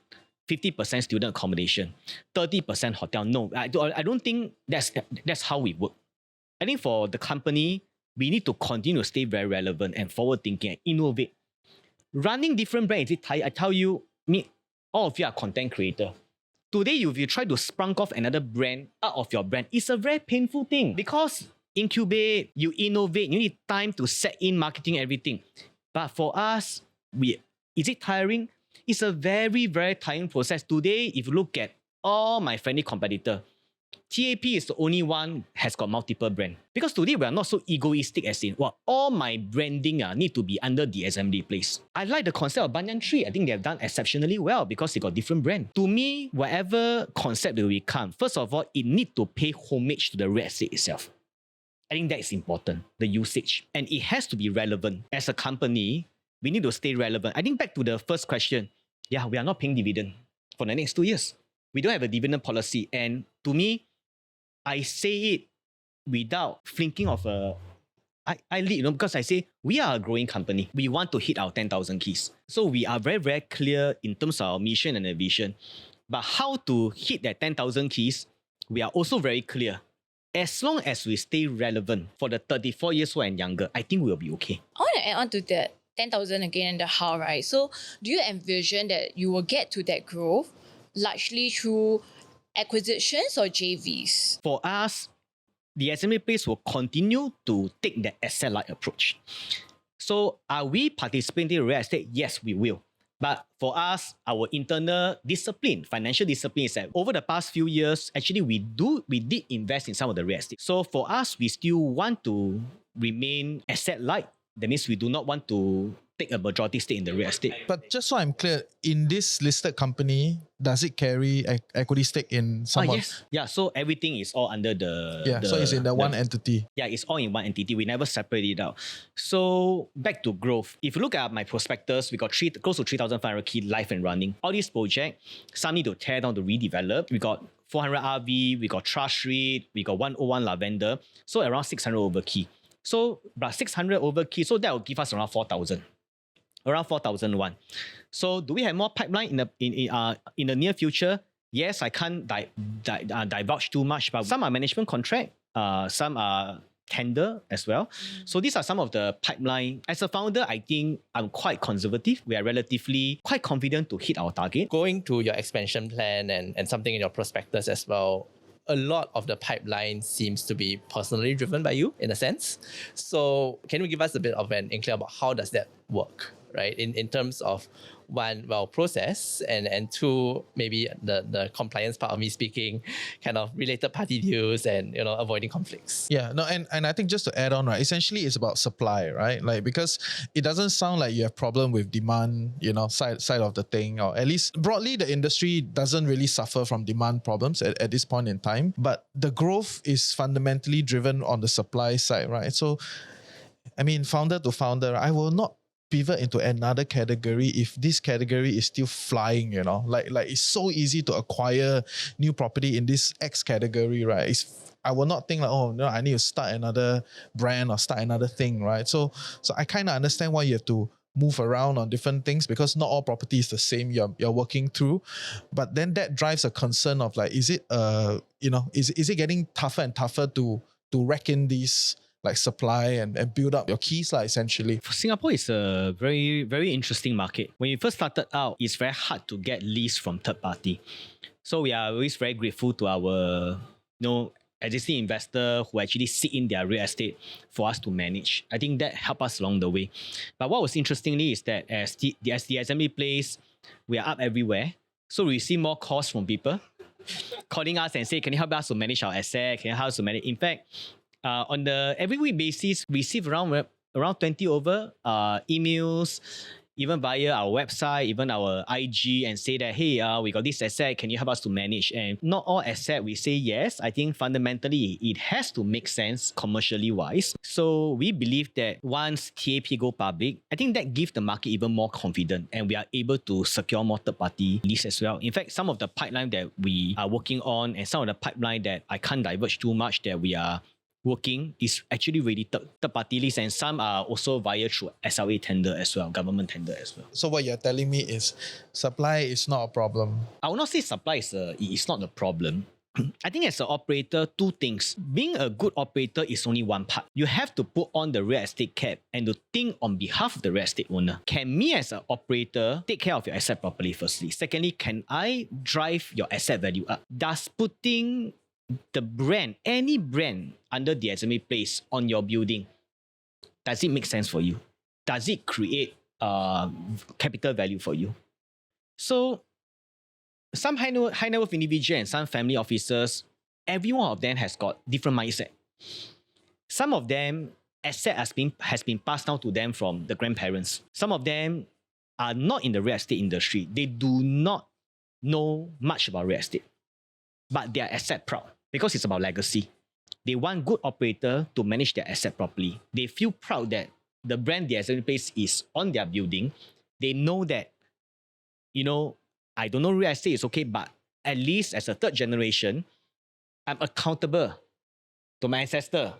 Speaker 1: 50% student accommodation, 30% hotel. No, I don't think that's how we work. I think for the company, we need to continue to stay very relevant and forward-thinking and innovate. Running different brands, I tell you, all of you are content creator. Today, if you try to sprunk off another brand out of your brand, it's a very painful thing because incubate, you innovate, you need time to set in marketing, everything. But for us, is it tiring? It's a very, very tiring process. Today, if you look at all my friendly competitors, TAP is the only one has got multiple brands. Because today, we are not so egoistic as in, all my branding need to be under the assembly place. I like the concept of Banyan Tree. I think they have done exceptionally well because they got different brands. To me, whatever concept that we come, first of all, it needs to pay homage to the real estate itself. I think that is important, the usage. And it has to be relevant. As a company, we need to stay relevant. I think back to the first question yeah, we are not paying dividend for the next 2 years. We don't have a dividend policy. And to me, I say it without thinking of I lead, because I say we are a growing company. We want to hit our 10,000 keys. So we are very, very clear in terms of our mission and our vision. But how to hit that 10,000 keys, we are also very clear. As long as we stay relevant for the 34 years old and younger, I think we'll be okay.
Speaker 4: I want to add on to that 10,000 again and the how, right? So do you envision that you will get to that growth largely through acquisitions or JVs?
Speaker 1: For us, the assembly place will continue to take the asset-light approach. So are we participating in real estate? Yes, we will. But for us, our internal discipline, financial discipline is that over the past few years, actually we did invest in some of the real estate. So for us, we still want to remain asset-light. That means we do not want to take a majority stake in the real estate.
Speaker 2: But just so I'm clear, in this listed company, does it carry equity stake in some of?
Speaker 1: Yes. Yeah, so everything is all under the...
Speaker 2: Yeah, so it's in the one entity.
Speaker 1: Yeah, it's all in one entity. We never separate it out. So back to growth. If you look at my prospectus, we got close to 3,500 key live and running. All these projects, some need to tear down to redevelop. We got 400 RV, we got Trust Street, we got 101 Lavender. So around 600 over key. So plus 600 over key, so that will give us around 4,000. Around 4,001. So do we have more pipeline in the near future? Yes, I can't divulge too much, but some are management contract, some are tender as well. So these are some of the pipeline. As a founder, I think I'm quite conservative. We are relatively quite confident to hit our target.
Speaker 3: Going to your expansion plan and something in your prospectus as well, a lot of the pipeline seems to be personally driven by you in a sense. So can you give us a bit of an inkling about how does that work, right? In terms of one, well, process, and two, maybe the compliance part of me speaking, kind of related party deals and, avoiding conflicts.
Speaker 2: Yeah, no, and I think just to add on, right, essentially it's about supply, right? Like, because it doesn't sound like you have problem with demand, side of the thing, or at least broadly the industry doesn't really suffer from demand problems at this point in time. But the growth is fundamentally driven on the supply side, right? So, I mean, founder to founder, I will not pivot into another category if this category is still flying, like it's so easy to acquire new property in this X category, right? I will not think like, oh no, I need to start another brand or start another thing, right? So I kind of understand why you have to move around on different things, because not all property is the same you're working through. But then that drives a concern of like, is it is it getting tougher and tougher to reckon these like supply and build up your keys essentially?
Speaker 1: Singapore is a very, very interesting market. When we first started out, it's very hard to get lease from third party. So we are always very grateful to our existing investor who actually sit in their real estate for us to manage. I think that helped us along the way. But what was interestingly is that as the assembly place, we are up everywhere. So we see more calls from people calling us and say, can you help us to manage our asset? Can you help us to manage? In fact, on the every week basis, we receive around 20 over emails, even via our website, even our IG, and say that, hey, we got this asset, can you help us to manage? And not all asset we say yes. I think fundamentally it has to make sense commercially wise. So we believe that once TAP go public, I think that gives the market even more confidence, and we are able to secure more third-party lease as well. In fact, some of the pipeline that we are working on and some of the pipeline that I can't diverge too much that we are working is actually really third-party lease, and some are also via through SLA tender as well, government tender as well.
Speaker 2: So what you're telling me is supply is not a problem.
Speaker 1: I will not say supply is not a problem. I think as an operator, two things. Being a good operator is only one part. You have to put on the real estate cap and to think on behalf of the real estate owner. Can me as an operator take care of your asset properly firstly? Secondly, can I drive your asset value up? Does putting the brand, any brand under the assembly place on your building, does it make sense for you? Does it create capital value for you? So some high net worth individual and some family officers, every one of them has got different mindset. Some of them, asset has been passed down to them from the grandparents. Some of them are not in the real estate industry. They do not know much about real estate, but they are asset proud because it's about legacy. They want good operator to manage their asset properly. They feel proud that the brand the assembly place is on their building. They know that I don't know real estate is okay, but at least as a third generation, I'm accountable to my ancestor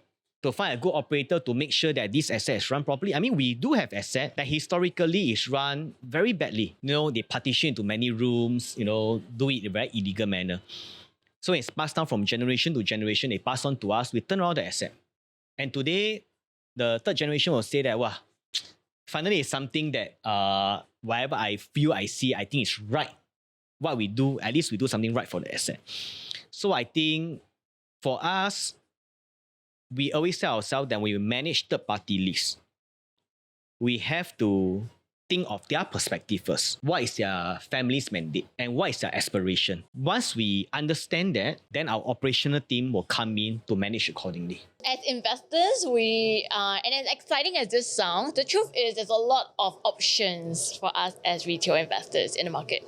Speaker 1: to find a good operator to make sure that this asset is run properly. I mean, we do have asset that historically is run very badly. They partition into many rooms, do it in a very illegal manner. So it's passed down from generation to generation. They pass on to us. We turn around the asset. And today, the third generation will say that, wow, finally it's something that whatever I feel, I see, I think is right. What we do, at least we do something right for the asset. So I think for us, we always tell ourselves that when we manage third-party lease, we have to think of their perspective first. What is their family's mandate and what is their aspiration? Once we understand that, then our operational team will come in to manage accordingly.
Speaker 4: As investors, and as exciting as this sounds, the truth is there's a lot of options for us as retail investors in the market.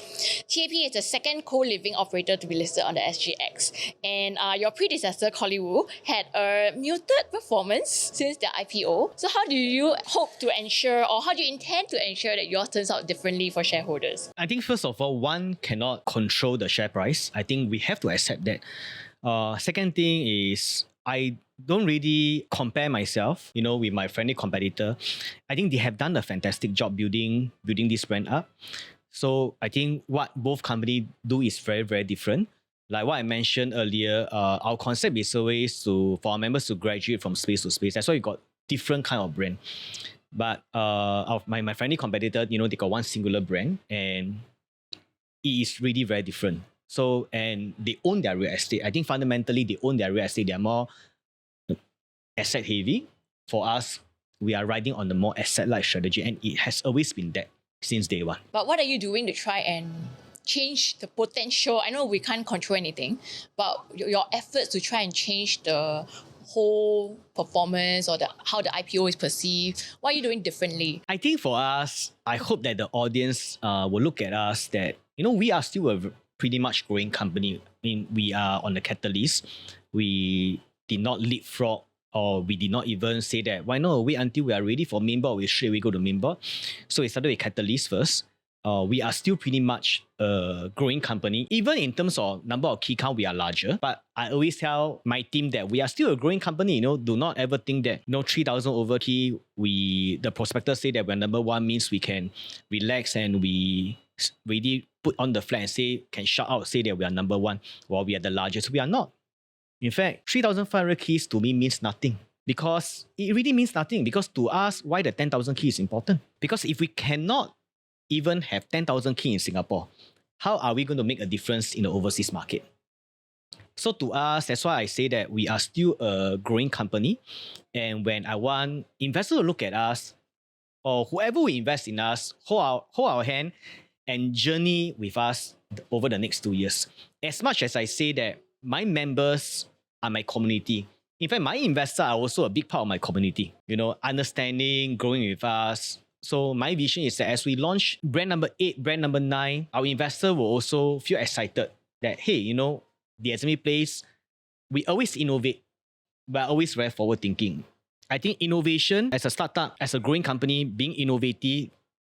Speaker 4: TAP is the second co-living operator to be listed on the SGX. And your predecessor, Collywood, had a muted performance since their IPO. So how do you hope to ensure, or how do you intend to ensure that yours turns out differently for shareholders?
Speaker 1: I think first of all, one cannot control the share price. I think we have to accept that. Second thing is, I don't really compare myself, with my friendly competitor. I think they have done a fantastic job building this brand up. So I think what both companies do is very, very different. Like what I mentioned earlier, our concept is always for our members to graduate from space to space. That's why we got different kind of brand. But my friendly competitor, they got one singular brand and it is really very different. So, and they own their real estate. I think fundamentally they own their real estate. They're more asset heavy. For us, we are riding on the more asset-like strategy, and it has always been that since day one.
Speaker 4: But what are you doing to try and change the potential? I know we can't control anything, but your efforts to try and change the whole performance or how the IPO is perceived, what are you doing differently?
Speaker 1: I think for us, I hope that the audience will look at us that, we are still a pretty much growing company. I mean, we are on the catalyst. We did not leapfrog, or we did not even say that, why not wait until we are ready for main board, we straight away go to main board. So we started with catalyst first. We are still pretty much a growing company. Even in terms of number of key count, we are larger. But I always tell my team that we are still a growing company. Do not ever think that 3,000 over key, the prospectors say that we're number one means we can relax and we really put on the flag and can shout out, say that we are number one while we are the largest. We are not. In fact, 3,500 keys to me means nothing. Because it really means nothing. Because to us, why the 10,000 keys is important? Because if we cannot even have 10,000 keys in Singapore, how are we going to make a difference in the overseas market? So to us, that's why I say that we are still a growing company. And when I want investors to look at us, or whoever will invest in us, hold our hand and journey with us over the next 2 years. As much as I say that my members are my community, in fact, my investors are also a big part of my community. Understanding, growing with us. So my vision is that as we launch brand number 8, brand number 9, our investor will also feel excited that, hey, the SME place, we always innovate, but always very forward thinking. I think innovation as a startup, as a growing company, being innovative,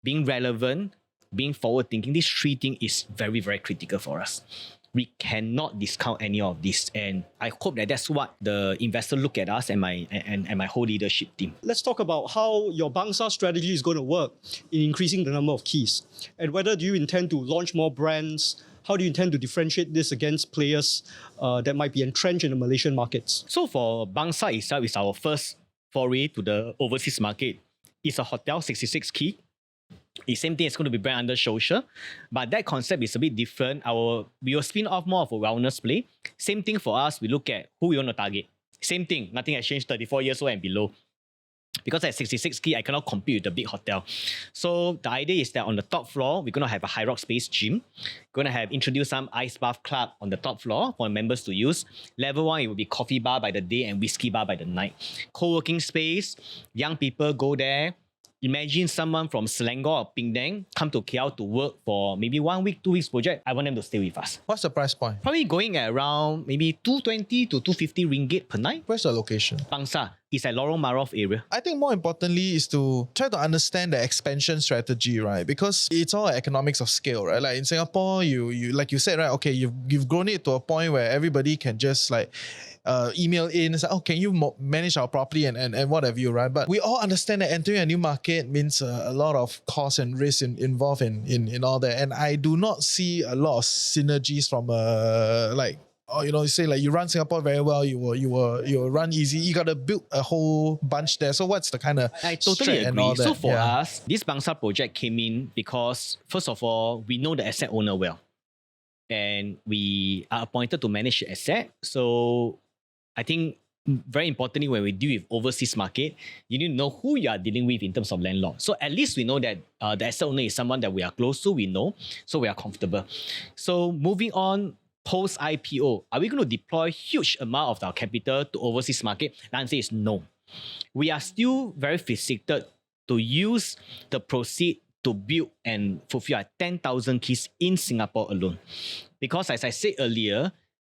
Speaker 1: being relevant, being forward thinking, these 3 things is very, very critical for us. We cannot discount any of this, and I hope that that's what the investor look at us and my whole leadership team.
Speaker 5: Let's talk about how your Bangsa strategy is going to work in increasing the number of keys, and whether do you intend to launch more brands? How do you intend to differentiate this against players that might be entrenched in the Malaysian markets?
Speaker 1: So for Bangsa itself, is our first foray to the overseas market. It's a hotel, 66 key. The same thing is going to be brand under social, but that concept is a bit different. We will spin off more of a wellness play. Same thing for us, we look at who we want to target. Same thing, nothing has changed, 34 years old and below. Because at 66 key, I cannot compete with the big hotel. So the idea is that on the top floor, we're going to have a high rock space gym. We're going to introduce some ice bath club on the top floor for members to use. Level 1, it will be coffee bar by the day and whiskey bar by the night. Co-working space, young people go there, imagine someone from Selangor or Penang come to KL to work for maybe 1 week, 2 weeks project. I want them to stay with us.
Speaker 2: What's the price point?
Speaker 1: Probably going at around maybe 220 to 250 ringgit per night.
Speaker 2: Where's the location?
Speaker 1: Bangsa is at Lorong Marof area.
Speaker 2: I think more importantly is to try to understand the expansion strategy, right? Because it's all economics of scale, right? Like in Singapore, you like you said, right? Okay, you've grown it to a point where everybody can just like email in and say, oh, can you manage our property and what have you, right? But we all understand that entering a new market means a lot of cost and risk involved in all that. And I do not see a lot of synergies from like, or you say like you run Singapore very well, you will run easy. You gotta build a whole bunch there. So what's the kind of
Speaker 1: I totally
Speaker 2: and all
Speaker 1: agree.
Speaker 2: that?
Speaker 1: So for us, this Bangsa project came in because first of all, we know the asset owner well, and we are appointed to manage the asset. So I think very importantly, when we deal with overseas market, you need to know who you are dealing with in terms of landlord. So at least we know that the asset owner is someone that we are close to, we know, so we are comfortable. So moving on, post IPO, are we going to deploy huge amount of our capital to overseas market? The answer is no. We are still very fixated to use the proceed to build and fulfill our 10,000 keys in Singapore alone. Because as I said earlier,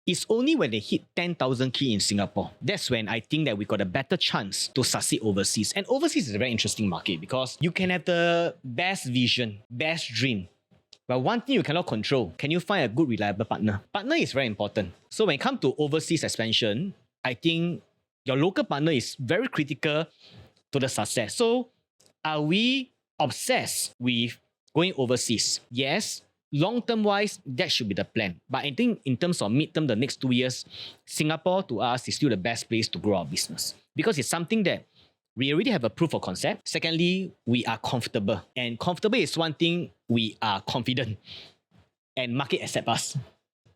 Speaker 1: it's only when they hit 10,000 key in Singapore, that's when I think that we got a better chance to succeed overseas. And overseas is a very interesting market because you can have the best vision, best dream. But one thing you cannot control, can you find a good, reliable partner? Partner is very important. So when it comes to overseas expansion, I think your local partner is very critical to the success. So are we obsessed with going overseas? Yes. Long-term wise, that should be the plan. But I think in terms of mid-term, the next 2 years, Singapore to us is still the best place to grow our business. Because it's something that we already have a proof of concept. Secondly, we are comfortable. And comfortable is one thing, we are confident. And market accept us.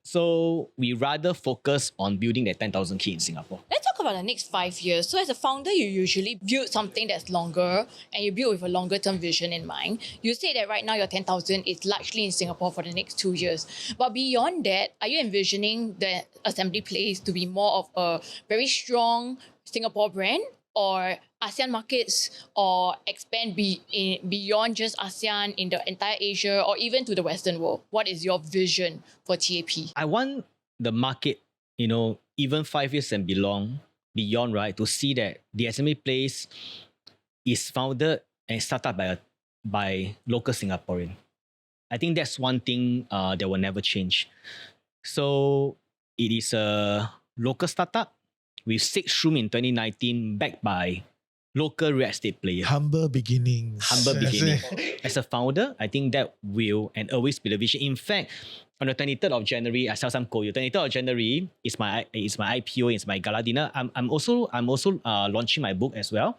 Speaker 1: So we rather focus on building that 10,000 key in Singapore.
Speaker 4: Let's talk about the next 5 years. So as a founder, you usually build something that's longer and you build with a longer term vision in mind. You say that right now your 10,000 is largely in Singapore for the next 2 years. But beyond that, are you envisioning the assembly place to be more of a very strong Singapore brand, or ASEAN markets, or expand beyond just ASEAN in the entire Asia or even to the Western world? What is your vision for TAP?
Speaker 1: I want the market, even 5 years and beyond, right, to see that the assembly place is founded and started by local Singaporean. I think that's one thing that will never change. So it is a local startup with 6 rooms in 2019, backed by local real estate player.
Speaker 2: Humble beginnings.
Speaker 1: Humble beginning. As a founder, I think that will and always be the vision. In fact, on the 23rd of January, I sell some koyo. 23rd of January is my IPO, it's my gala dinner. I'm also launching my book as well.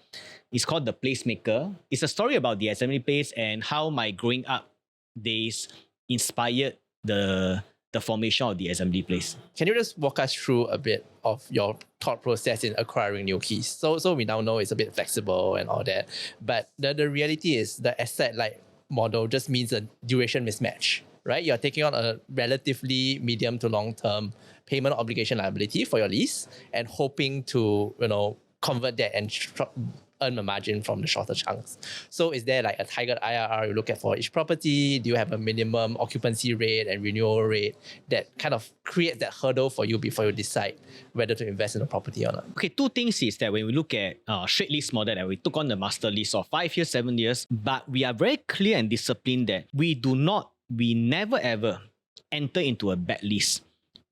Speaker 1: It's called The Placemaker. It's a story about the assembly place and how my growing up days inspired the formation of the assembly place.
Speaker 3: Can you just walk us through a bit of your thought process in acquiring new keys? So we now know it's a bit flexible and all that, but the reality is the asset light model just means a duration mismatch, right? You're taking on a relatively medium to long term payment obligation liability for your lease and hoping to convert that and earn a margin from the shorter chunks. So is there like a target IRR you look at for each property? Do you have a minimum occupancy rate and renewal rate that kind of creates that hurdle for you before you decide whether to invest in a property or not?
Speaker 1: Okay, two things is that when we look at straight lease model, that we took on the master lease of 5 years, 7 years, but we are very clear and disciplined that we never ever enter into a bad lease.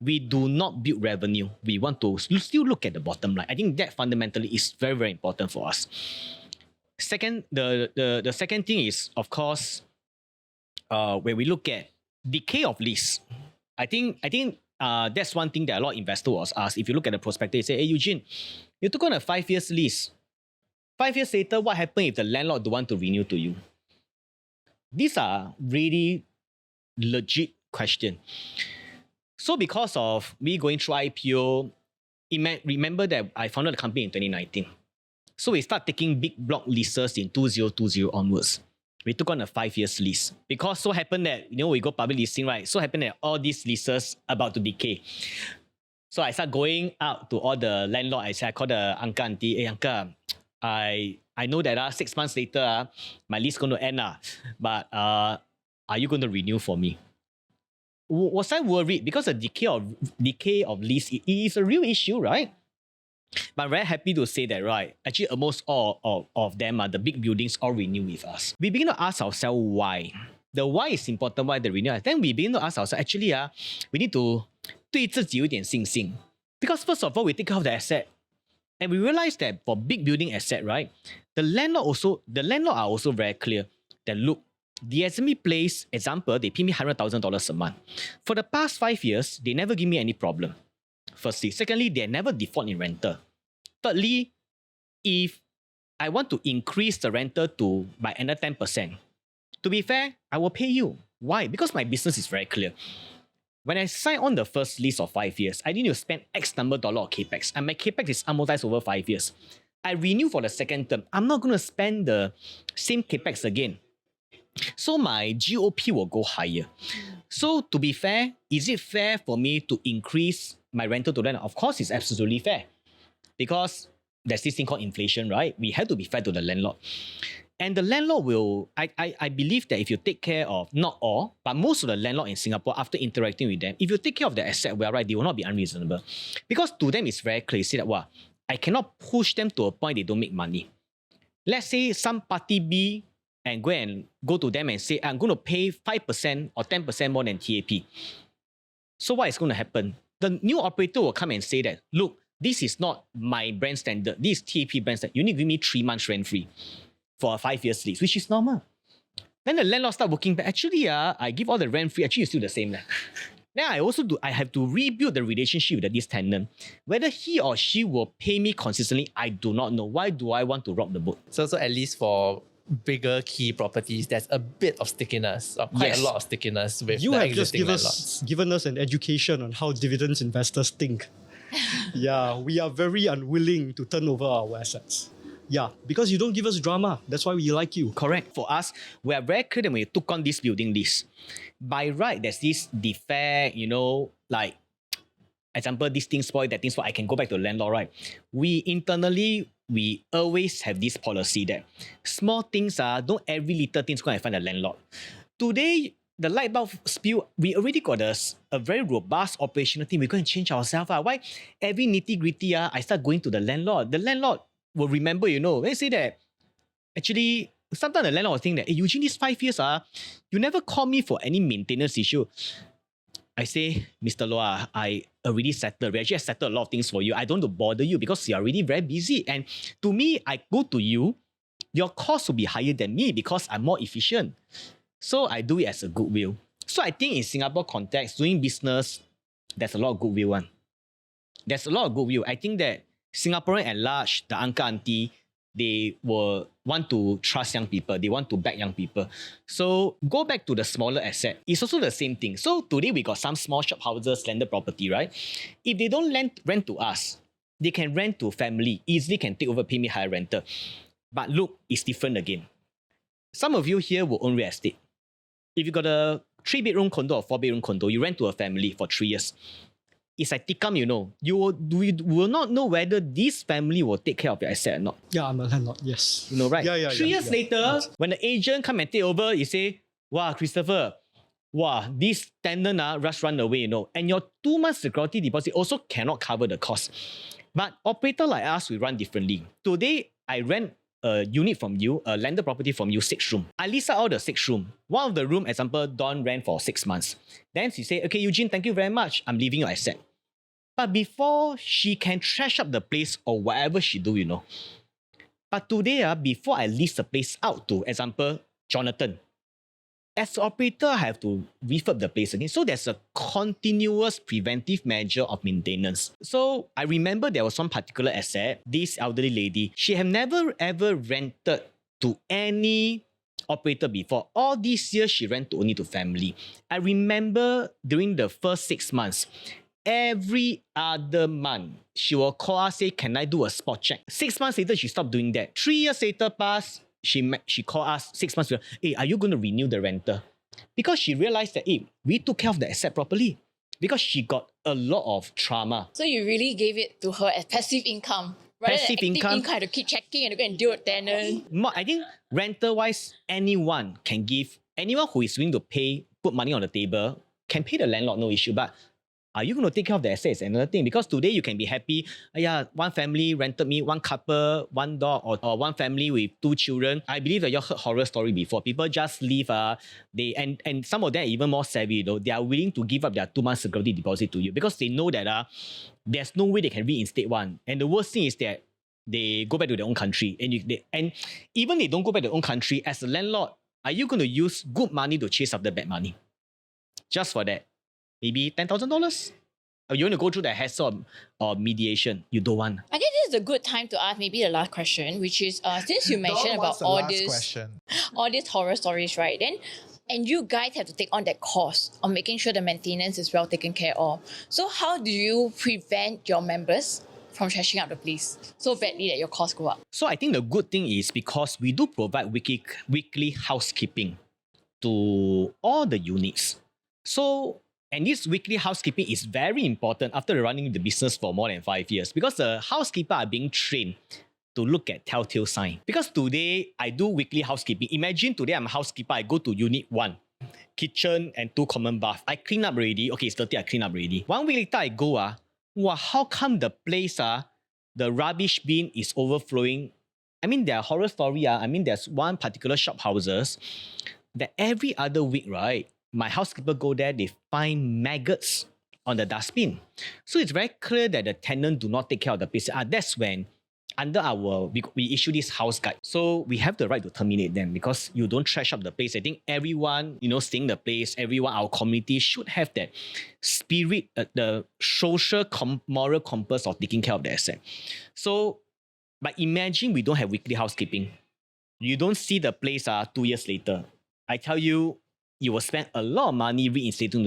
Speaker 1: We do not build revenue. We want to still look at the bottom line. I think that fundamentally is very, very important for us. Second, the second thing is, of course, when we look at decay of lease, I think that's one thing that a lot of investors was asked. If you look at the prospectus, you say, hey, Eugene, you took on a 5 years lease. 5 years later, what happens if the landlord don't want to renew to you? These are really legit questions. So because of me going through IPO, remember that I founded the company in 2019. So we start taking big block leases in 2020 onwards. We took on a 5 years lease. Because so happened that, we go public listing, right? So happened that all these leases about to decay. So I start going out to all the landlord. I call the uncle, auntie, hey uncle, I I know that 6 months later, my lease going to end. But are you going to renew for me? Was I worried? Because the decay of lease is a real issue, right? But I'm very happy to say that, right? Actually, almost all of them, the big buildings, all renew with us. We begin to ask ourselves why. The why is important, why they renew us. Then we begin to ask ourselves, actually, we need to 对自己有点信心. Because first of all, we take care of the asset. And we realize that for big building asset, right, the landlord are also very clear that, look, the SME place, example, they pay me $100,000 a month. For the past 5 years, they never give me any problem. Firstly. Secondly, they never default in rental. Thirdly, if I want to increase the rental by another 10%, to be fair, I will pay you. Why? Because my business is very clear. When I sign on the first lease of 5 years, I need to spend X number dollar of capex, and my capex is amortized over 5 years. I renew for the second term. I'm not going to spend the same capex again. So my GOP will go higher. So to be fair, is it fair for me to increase my rental to rent? Of course, it's absolutely fair. Because there's this thing called inflation, right? We have to be fair to the landlord. And the landlord will, I believe that if you take care of, not all, but most of the landlord in Singapore, after interacting with them, if you take care of the asset well, right, they will not be unreasonable. Because to them, it's very clear. Say that, wow, I cannot push them to a point they don't make money. Let's say some party B and go to them and say, I'm going to pay 5% or 10% more than TAP. So what is going to happen? The new operator will come and say that, look, this is not my brand standard. This is TAP brand standard. You need to give me 3 months rent-free for a 5 years lease, which is normal. Then the landlord start working back. Actually, I give all the rent-free. Actually, it's still the same. Then I have to rebuild the relationship with this tenant. Whether he or she will pay me consistently, I do not know. Why do I want to rock the boat?
Speaker 3: So at least for bigger key properties, there's a bit of stickiness, or quite
Speaker 1: Yes.
Speaker 3: a lot of stickiness with
Speaker 5: You
Speaker 3: the
Speaker 5: have just
Speaker 3: existing
Speaker 5: given us an education on how dividends investors think. Yeah, we are very unwilling to turn over our assets. Yeah, because you don't give us drama. That's why we like you.
Speaker 1: Correct. For us, we are very clear when we took on this building lease. By right, there's this defect, like, example, this thing spoiled, that thing spoiled, I can go back to the landlord, right? We internally, we always have this policy that small things don't every little thing's going to find a landlord. Today, the light bulb spill, we already got a very robust operational team. We're going to change ourselves. Why? Every nitty-gritty, I start going to the landlord. The landlord will remember, they say that, actually, sometimes the landlord will think that, hey, Eugene, these 5 years, you never call me for any maintenance issue. I say, Mr. Loa, I already settled. We actually settled a lot of things for you. I don't want to bother you because you're already very busy. And to me, I go to you, your cost will be higher than me because I'm more efficient. So I do it as a goodwill. So I think in Singapore context, doing business, there's a lot of goodwill. There's a lot of goodwill. I think that Singaporean at large, the uncle, auntie, they will want to trust young people. They want to back young people. So go back to the smaller asset. It's also the same thing. So today we got some small shop houses, landed property, right? If they don't rent to us, they can rent to family. Easily can take over, pay me higher rental. But look, it's different again. Some of you here will own real estate. If you got a 3-bedroom condo or 4-bedroom condo, you rent to a family for 3 years. It's like tikam, you will not know whether this family will take care of your asset or not.
Speaker 5: Yeah, I'm a landlord, yes.
Speaker 1: Right?
Speaker 5: Yeah,
Speaker 1: 3 years later, when the agent come and take over, you say, wow, Christopher, wow, this tenant run away, and your 2 months security deposit also cannot cover the cost. But operator like us, we run differently. Today, I rent a unit from you, a landed property from you, 6 room. I lease out all the 6 room. One of the room, example, Dawn rent for 6 months. Then she say, okay, Eugene, thank you very much. I'm leaving your asset. But before she can trash up the place or whatever she do, But today, before I lease the place out to, example, Jonathan, as an operator, I have to refurb the place again. So there's a continuous preventive measure of maintenance. So I remember there was one particular asset, this elderly lady, she had never ever rented to any operator before. All these years, she rented only to family. I remember during the first 6 months, every other month, she will call us, say, can I do a spot check? 6 months later, she stopped doing that. 3 years later passed, she called us 6 months later, hey, are you going to renew the rental? Because she realized that, hey, we took care of the asset properly. Because she got a lot of trauma.
Speaker 4: So you really gave it to her as passive income Rather
Speaker 1: passive
Speaker 4: than active
Speaker 1: income.
Speaker 4: income, to keep checking and to go and deal with tenant.
Speaker 1: I think rental-wise, anyone who is willing to put money on the table, can pay the landlord, no issue. But are you going to take care of the assets? Another thing, because today you can be happy. One family rented me, one couple, one dog, or one family with 2 children. I believe that you heard horror story before. People just leave. And some of them are even more savvy though. They are willing to give up their 2 months security deposit to you because they know that there's no way they can reinstate one. And the worst thing is that they go back to their own country. And even they don't go back to their own country, as a landlord, are you going to use good money to chase after bad money? Just for that. Maybe $10,000? Or you want to go through the hassle of mediation? You don't want.
Speaker 4: I guess this is a good time to ask maybe the last question, which is since you mentioned about all these horror stories, right? And you guys have to take on that cost of making sure the maintenance is well taken care of. So how do you prevent your members from trashing out the place so badly that your costs go up?
Speaker 1: So I think the good thing is because we do provide weekly housekeeping to all the units. And this weekly housekeeping is very important after running the business for more than 5 years because the housekeeper are being trained to look at telltale sign. Because today, I do weekly housekeeping. Imagine today I'm a housekeeper, I go to unit 1, kitchen and 2 common bath. I clean up already. Okay, it's 30, I clean up already. 1 week later, I go, how come the place, the rubbish bin is overflowing? I mean, there are horror story. There's one particular shop houses that every other week, right, my housekeeper go there, they find maggots on the dustbin. So it's very clear that the tenant do not take care of the place. That's when we issue this house guide. So we have the right to terminate them because you don't trash up the place. I think everyone, staying the place, our community should have that spirit, the social moral compass of taking care of the asset. So, but imagine we don't have weekly housekeeping. You don't see the place 2 years later. I tell you, you will spend a lot of money reinstating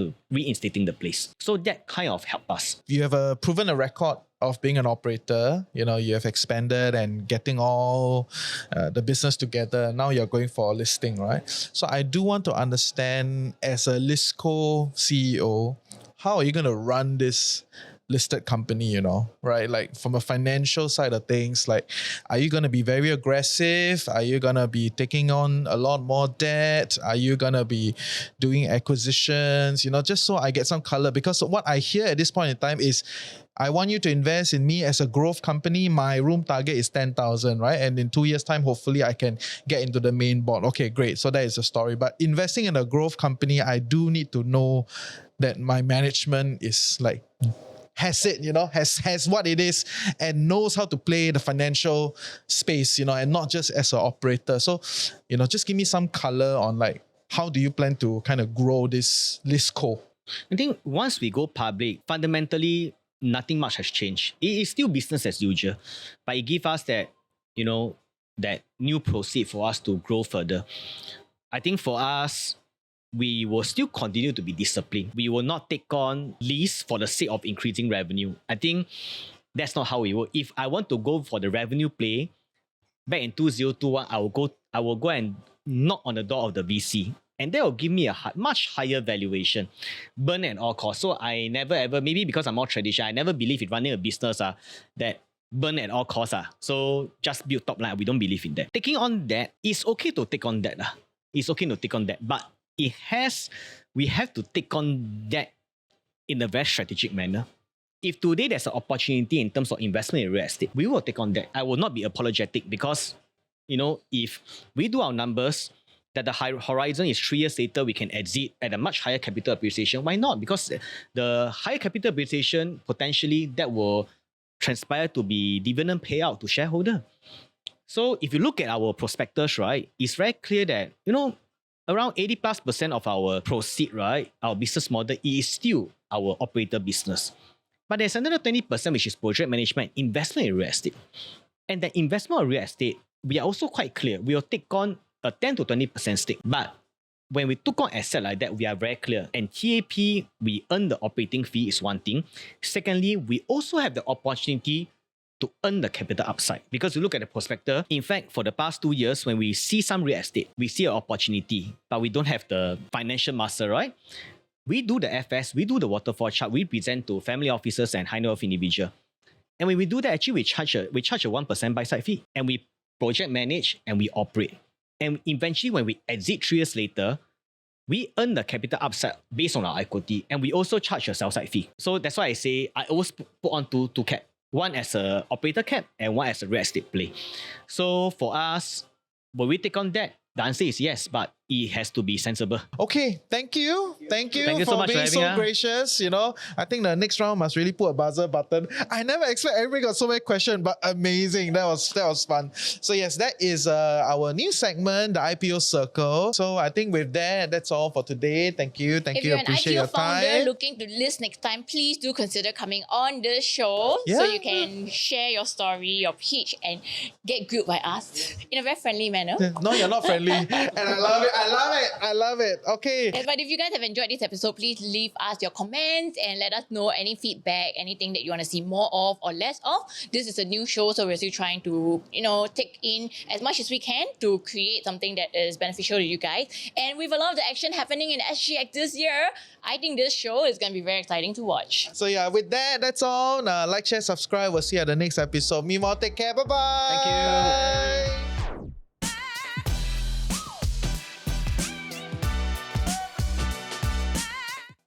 Speaker 1: the place. So that kind of helped us.
Speaker 2: You have proven a record of being an operator. You have expanded and getting all the business together. Now you're going for a listing, right? So I do want to understand, as a Listco CEO, how are you going to run this listed company, right? Like from a financial side of things, like, are you going to be very aggressive? Are you going to be taking on a lot more debt? Are you going to be doing acquisitions? Just so I get some color, because what I hear at this point in time is, I want you to invest in me as a growth company. My room target is 10,000, right? And in 2 years' time, hopefully I can get into the main board. Okay, great. So that is the story. But investing in a growth company, I do need to know that my management is like, has what it is and knows how to play the financial space, and not just as an operator. So, just give me some color on like, how do you plan to kind of grow this Listco?
Speaker 1: I think once we go public, fundamentally, nothing much has changed. It is still business as usual, but it gives us that, that new proceed for us to grow further. I think for us, we will still continue to be disciplined. We will not take on lease for the sake of increasing revenue. I think that's not how we work. If I want to go for the revenue play, back in 2021, I will go and knock on the door of the VC. And that will give me a much higher valuation, burn at all costs. So I never ever, maybe because I'm more traditional, I never believe in running a business that burn at all costs. So just build top line. We don't believe in that. Taking on that, it's okay to take on that. It's okay to take on that. But we have to take on that in a very strategic manner. If today there's an opportunity in terms of investment in real estate, we will take on that. I will not be apologetic because, if we do our numbers, that the horizon is 3 years later, we can exit at a much higher capital appreciation. Why not? Because the higher capital appreciation, potentially that will transpire to be dividend payout to shareholder. So if you look at our prospectus, right, it's very clear that, around 80+% of our proceed, right, our business model is still our operator business. But there's another 20% which is project management, investment in real estate. And the investment in real estate, we are also quite clear. We will take on a 10 to 20% stake. But when we took on asset like that, we are very clear. And TAP, we earn the operating fee is one thing. Secondly, we also have the opportunity to earn the capital upside. Because you look at the prospectus, in fact, for the past 2 years, when we see some real estate, we see an opportunity, but we don't have the financial muscle, right? We do the FS, we do the waterfall chart, we present to family officers and high net worth individual. And when we do that, actually we charge a 1% buy side fee, and we project manage and we operate. And eventually, when we exit 3 years later, we earn the capital upside based on our equity, and we also charge a sell side fee. So that's why I say I always put on two cap. One as a operator cap and one as a real estate play. So for us, will we take on that? The answer is yes, but it has to be sensible.
Speaker 2: Okay, thank you. Thank you
Speaker 1: Thank you
Speaker 2: for
Speaker 1: so much
Speaker 2: being
Speaker 1: for
Speaker 2: so
Speaker 1: having us.
Speaker 2: gracious. You know, I think the next round must really put a buzzer button. I never expect everybody got so many questions, but amazing. That was fun. So yes, that is our new segment, the IPO Circle. So I think with that, that's all for today. Thank you.
Speaker 4: If
Speaker 2: you.
Speaker 4: you're an
Speaker 2: Appreciate
Speaker 4: IPO
Speaker 2: your
Speaker 4: founder
Speaker 2: time.
Speaker 4: looking to list next time, please do consider coming on the show
Speaker 2: Yeah.
Speaker 4: so you can share your story, your pitch, and get grilled by us in a very friendly manner.
Speaker 2: No, you're not friendly. And I love it. I love it. Okay.
Speaker 4: Yes, but if you guys have enjoyed this episode, please leave us your comments and let us know any feedback, anything that you want to see more of or less of. This is a new show, so we're still trying to, take in as much as we can to create something that is beneficial to you guys. And with a lot of the action happening in SGX this year, I think this show is going to be very exciting to watch.
Speaker 2: So yeah, with that, that's all. Like, share, subscribe. We'll see you at the next episode. Meanwhile, take care. Bye-bye.
Speaker 1: Thank you.
Speaker 2: Bye.